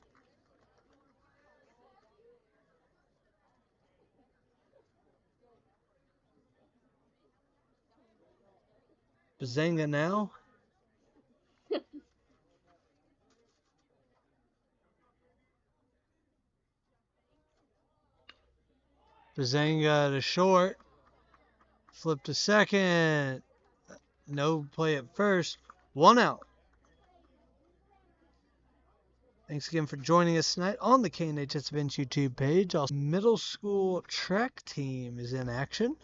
Bazenga now. Bazenga to short. Flip to second. No play at first. 1 out. Thanks again for joining us tonight on the KNHS Events YouTube page. Our middle school track team is in action.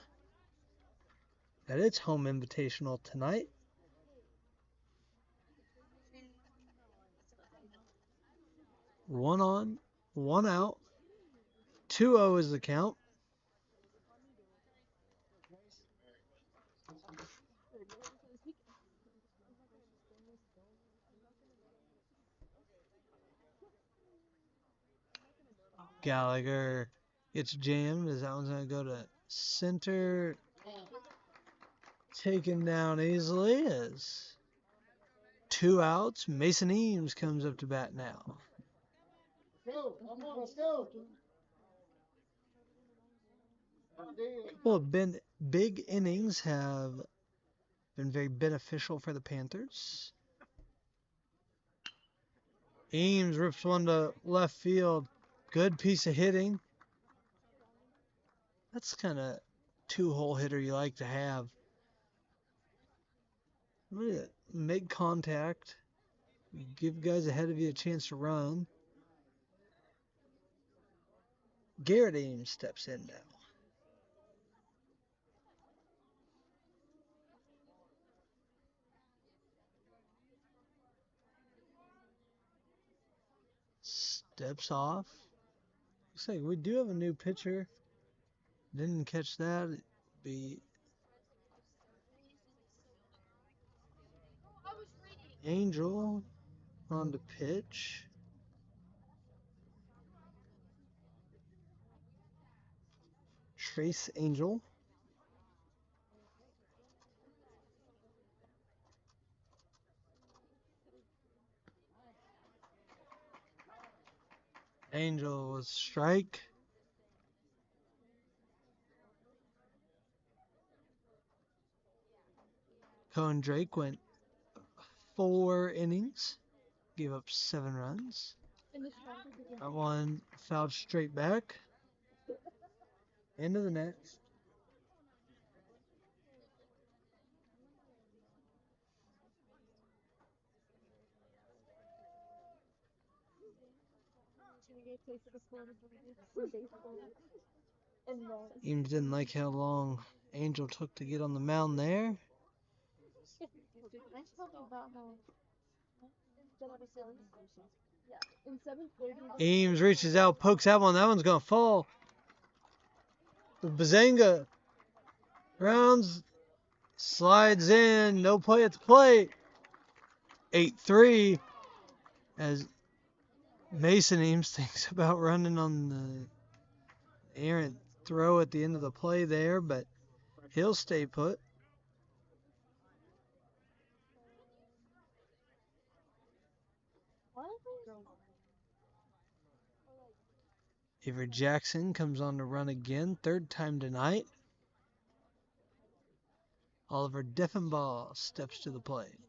At its home invitational tonight. 1 on, 1 out. 2-0 is the count. Gallagher gets jammed as that one's going to go to center. Taken down easily as 2 outs. Mason Eames comes up to bat now. Let's go. Well, big innings have been very beneficial for the Panthers. Eames rips one to left field. Good piece of hitting. That's kind of 2-hole hitter you like to have. Make contact. Give guys ahead of you a chance to run. Garrett Eames steps in now. Steps off. Looks like we do have a new pitcher. Didn't catch that. It'd be Angel on the pitch. Trace Angel. Angel was strike. Cohen Drake went 4 innings, gave up 7 runs. That one fouled straight back. Into the next. Eames didn't like how long Angel took to get on the mound there. Eames reaches out, pokes that one. That one's going to fall. The Bazanga rounds, slides in, no play at the plate. 8-3 as Mason Eames thinks about running on the errant throw at the end of the play there, but he'll stay put. Avery Jackson comes on to run again, 3rd time tonight. Oliver Deffenbaugh steps to the plate.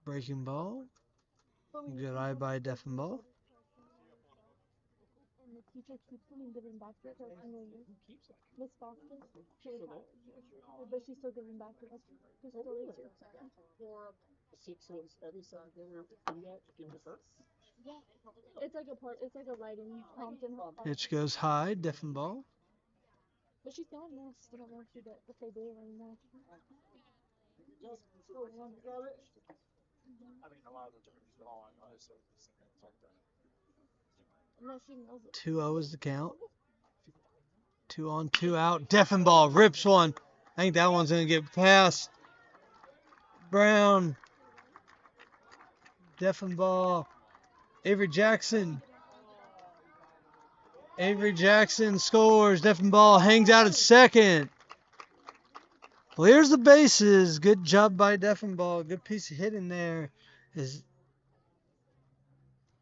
Breaking ball. Good eye by Deffenbaugh. And the teacher keeps on giving back to her senior year. Miss Foster, she retired. But she's still giving back to us. She's still here. Yeah. It's like a writing prompt in her. Pitch goes high, Deffenbaugh. But she's gone now. I don't know if they do it anymore. I mean, a lot of the times they're all on ice, so it's like that. No, she knows it. 2-0 is the count. 2 on, 2 out. Deffenbaugh rips one. I think that one's going to get past Brown. Deffenbaugh. Avery Jackson. Avery Jackson scores. Deffenbaugh hangs out at second. Clears the bases. Good job by Deffenbaugh. Good piece of hitting there.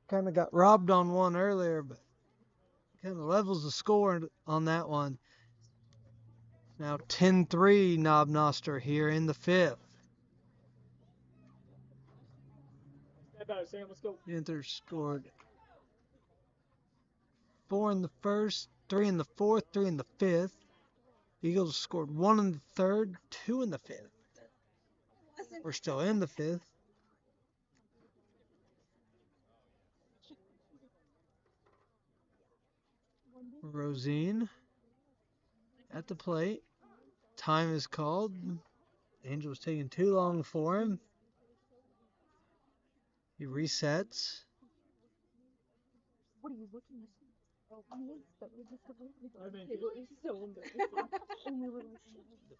Kind of got robbed on one earlier, but kind of levels the score on that one. Now 10-3 Knob Noster here in the 5th. Panthers scored 4 in the 1st, 3 in the 4th, 3 in the 5th. Eagles scored 1 in the 3rd, 2 in the 5th. We're still in the 5th. Rosine at the plate. Time is called. Angel was taking too long for him. He resets. What are you looking at? It was so embarrassing. And we were like,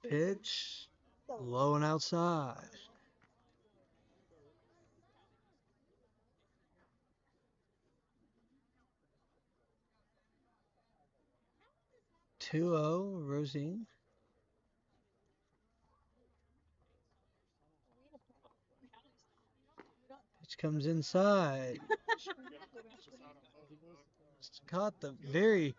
The pitch, low and outside. Two zero, Rosine. Pitch comes inside. Caught the very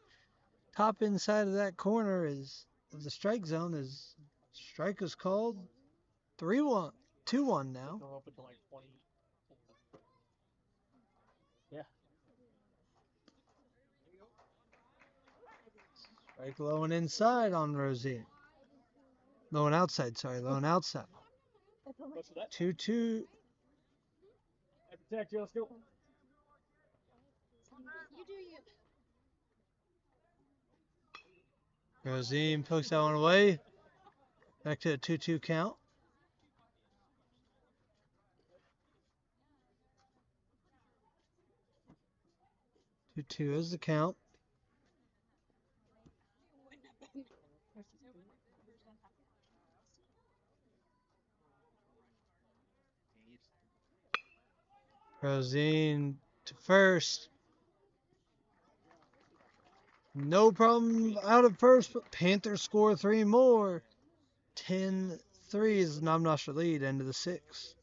top inside of that corner is of the strike zone. Is strike is called 3-1, 2-1 now. Go up until like 20. Yeah. Strike low and inside on Rosine. Low and outside, sorry, low and outside. What's that? 2-2. Hey, protect you. Let's go. you do you. Rosine pokes that one away. Back to a 2-2 count. 2-2 is the count. Rosine to first. No problem out at first, but Panthers score 3 more. 10-3 is the Knob Noster lead, end of the 6th.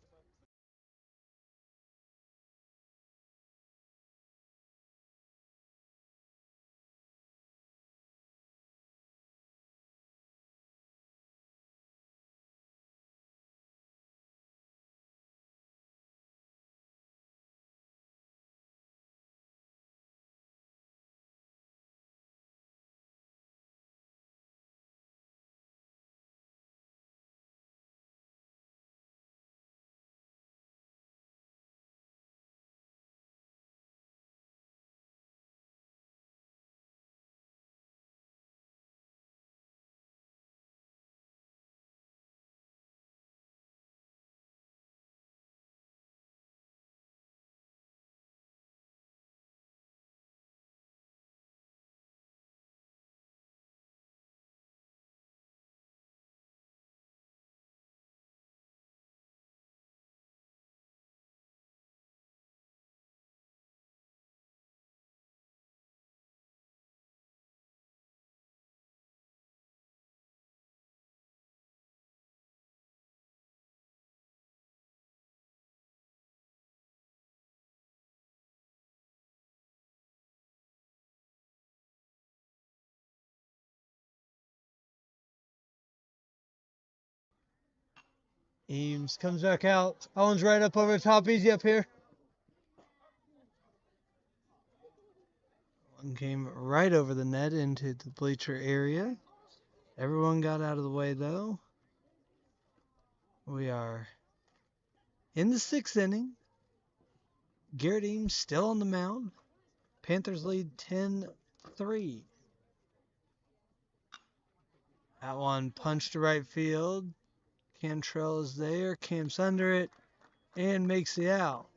Eames comes back out. Owens right up over the top, easy up here. One came right over the net into the bleacher area. Everyone got out of the way though. We are in the 6th inning. Garrett Eames still on the mound. Panthers lead 10-3. That one punched to right field. Cantrell is there, camps under it, and makes the out.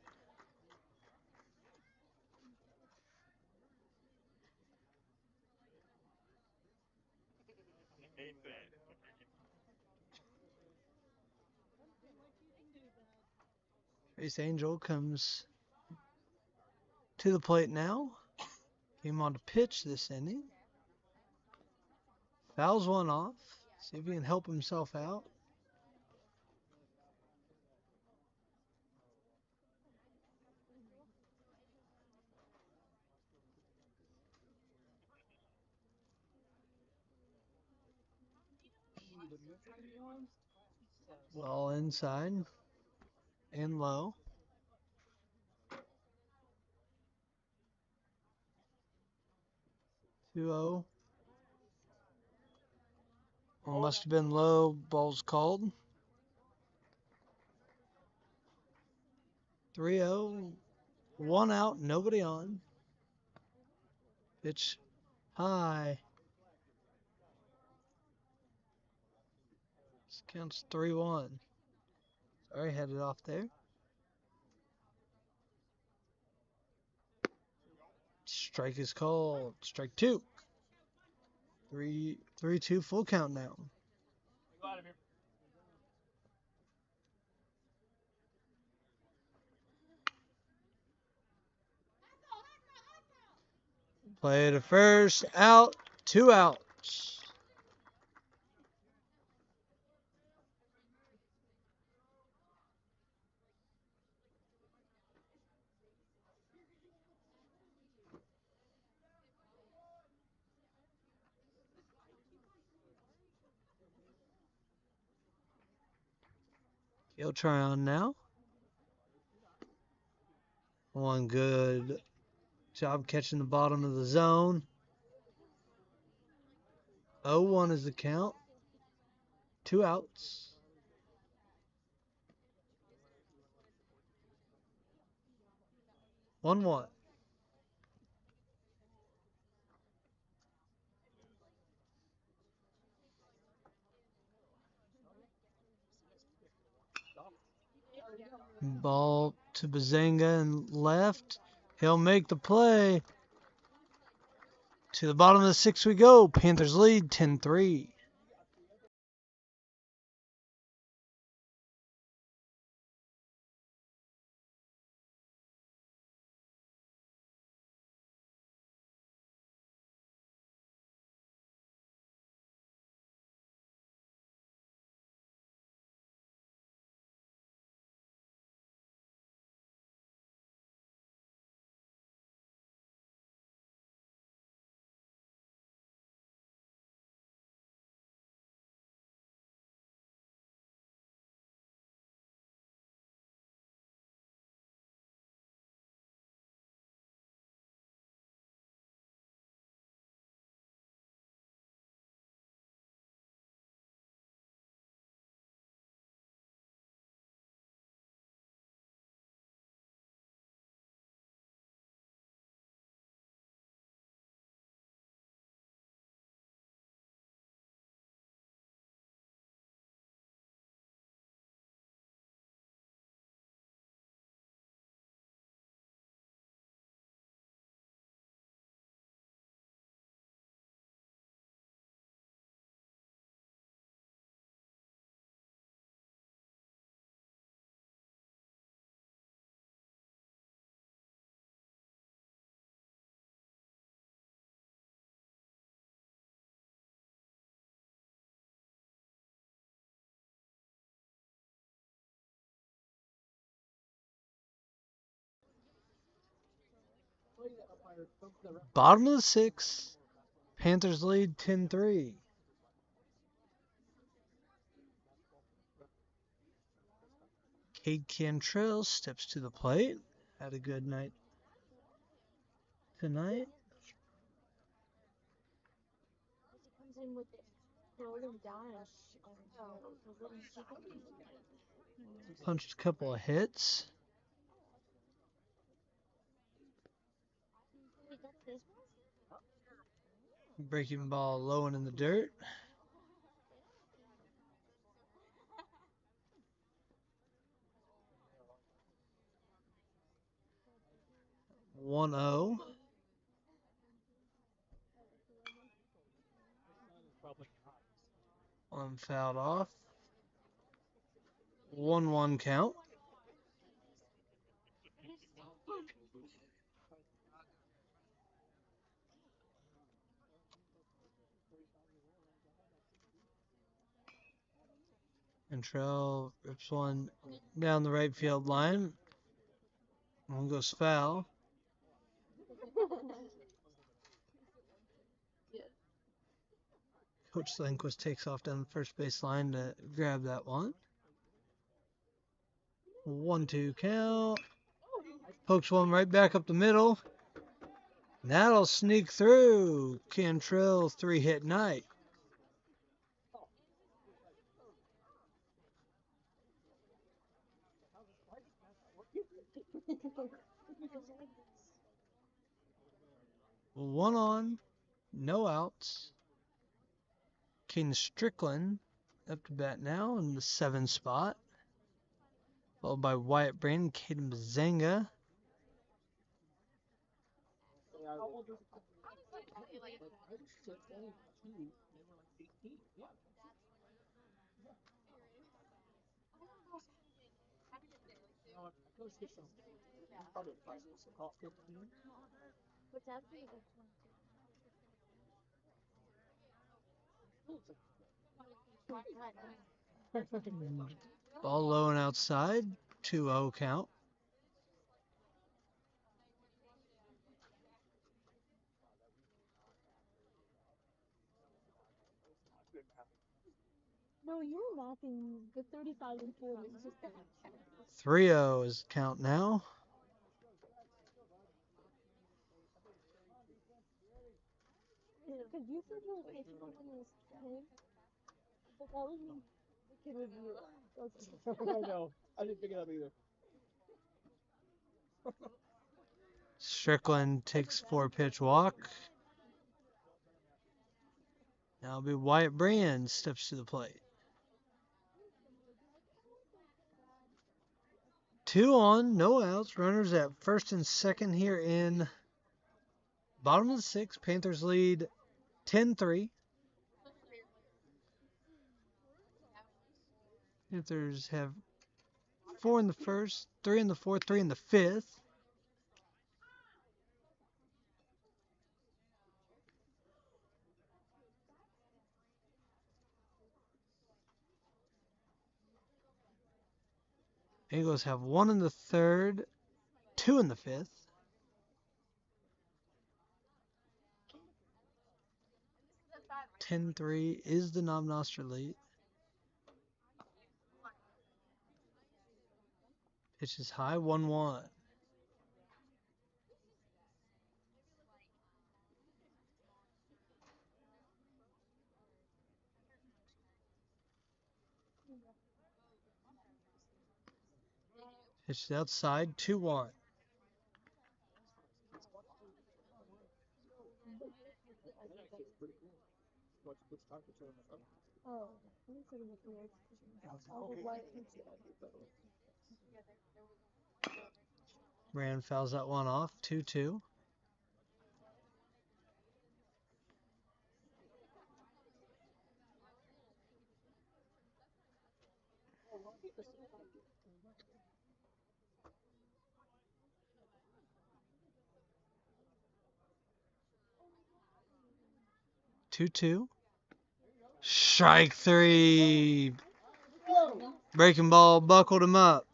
Trace Angel comes to the plate now. Came on to pitch this inning. Fouls one off. See if he can help himself out. Ball inside and low. 2-0. Well, must have been low. Ball's called. 3-0. One out, nobody on. Pitch high. This counts 3-1. Sorry, had it off there. Strike is called. Strike 2. 3-2 full count now. Play to first, out, 2 outs. He'll try on now. One good job catching the bottom of the zone. 0-1 is the count. 2 outs. One. Ball to Bazenga and left. He'll make the play. To the bottom of the 6th we go. Panthers lead 10-3. Bottom of the 6th. Panthers lead 10-3. Cade Cantrell steps to the plate. Had a good night tonight. Comes in with Holden down. Punched a couple of hits. Breaking ball low and in the dirt. One 0. One fouled off. 1-1 count. Cantrell rips one down the right field line. One goes foul. Coach Lindquist takes off down the first base line to grab that one. 1-2 count. Pokes one right back up the middle. That'll sneak through. Cantrell 3-hit night. One on, no outs. King Strickland up to bat now in the 7th spot. Followed by Wyatt Brandon, Caden Bazenga. How old was he? I was 22. They were like 18. Yeah. I could always get some. Probably a price was cost 15. What's happening? Ball low and outside. 2-0 count. No, you were mapping the 35 and 40. 3-0 is count now. Because you said you were pitching when it was 10, but that was me. The kid was you. I know. I didn't pick it up either. Strickland takes 4-pitch walk. Now it'll be Wyatt Brand steps to the plate. 2 on, no outs. Runners at first and second here in bottom of the 6th. Panthers lead 10-3. Panthers have 4 in the first, 3 in the 4th, 3 in the 5th. Eagles have 1 in the 3rd, 2 in the 5th. Ten three is the Knob Noster lead. Pitch is high, 1-1. Pitch is outside, 2-1. Oh, I was sitting with the words. I was like, Brand fouls that one off, 2-2. Strike 3. Breaking ball buckled him up.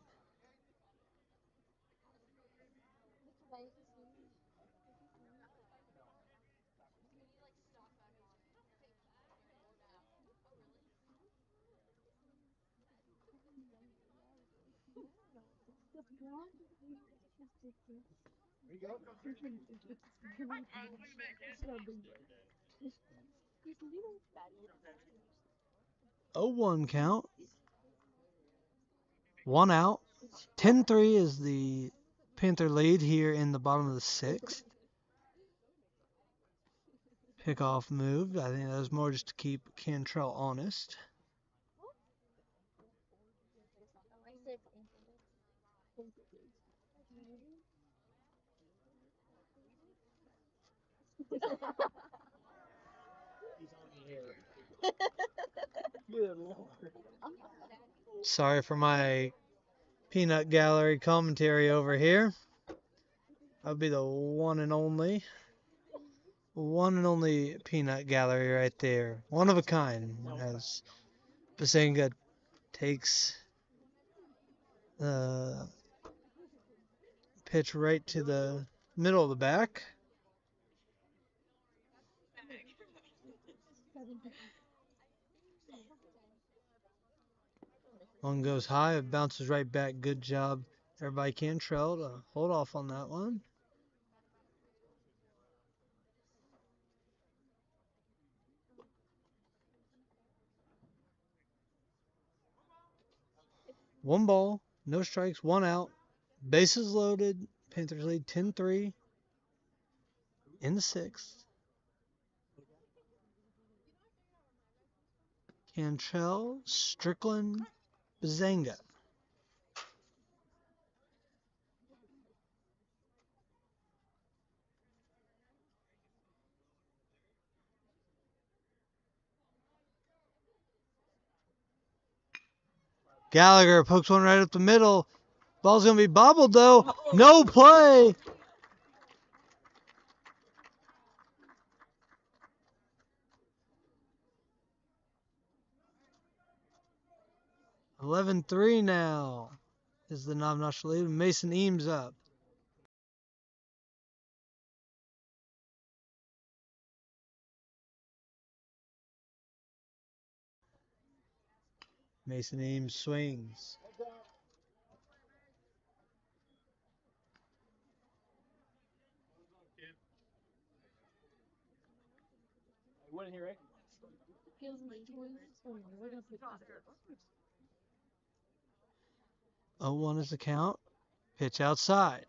There you go. 0-1 count. 1 out. 10-3 is the Panther lead here in the bottom of the 6th. Pickoff move. I think that was more just to keep Cantrell honest. He's on the air. Good Lord. Sorry for my peanut gallery commentary over here. That'll be the one and only peanut gallery right there. One of a kind, as Basenga takes the pitch right to the middle of the back. One goes high, it bounces right back. Good job, everybody. Cantrell to hold off on that one. One ball, no strikes, 1 out. Bases loaded. Panthers lead 10-3 in the 6th. Cantrell, Strickland, Basenga. Gallagher pokes one right up the middle. Ball's going to be bobbled, though. No play. (11-3) now is the Knob Noster lead. Mason Eames up. Mason Eames swings. What in here, eh? Feels my toys. Oh no, we're gonna put this. 0-1 is the count. Pitch outside.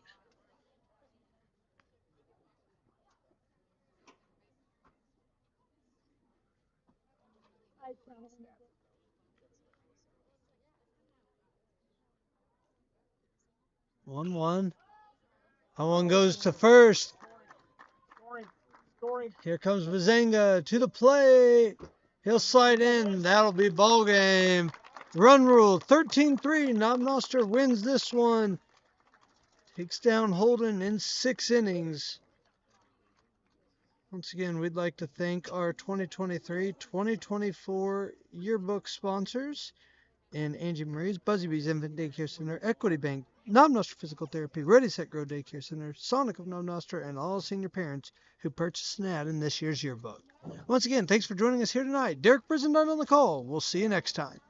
I promise. 1-1. 0-1 goes to first. Scoring. Here comes Mazenga to the plate. He'll slide in. That'll be ball game. Run rule 13-3. Knob Noster wins this one. Takes down Holden in 6 innings. Once again, we'd like to thank our 2023-2024 yearbook sponsors and Angie Marie's, Buzzy Bees Infant Daycare Center, Equity Bank, Knob Noster Physical Therapy, Ready Set Grow Daycare Center, Sonic of Knob Noster, and all senior parents who purchased an ad in this year's yearbook. Once again, thanks for joining us here tonight. Derek Brizendine on the call. We'll see you next time.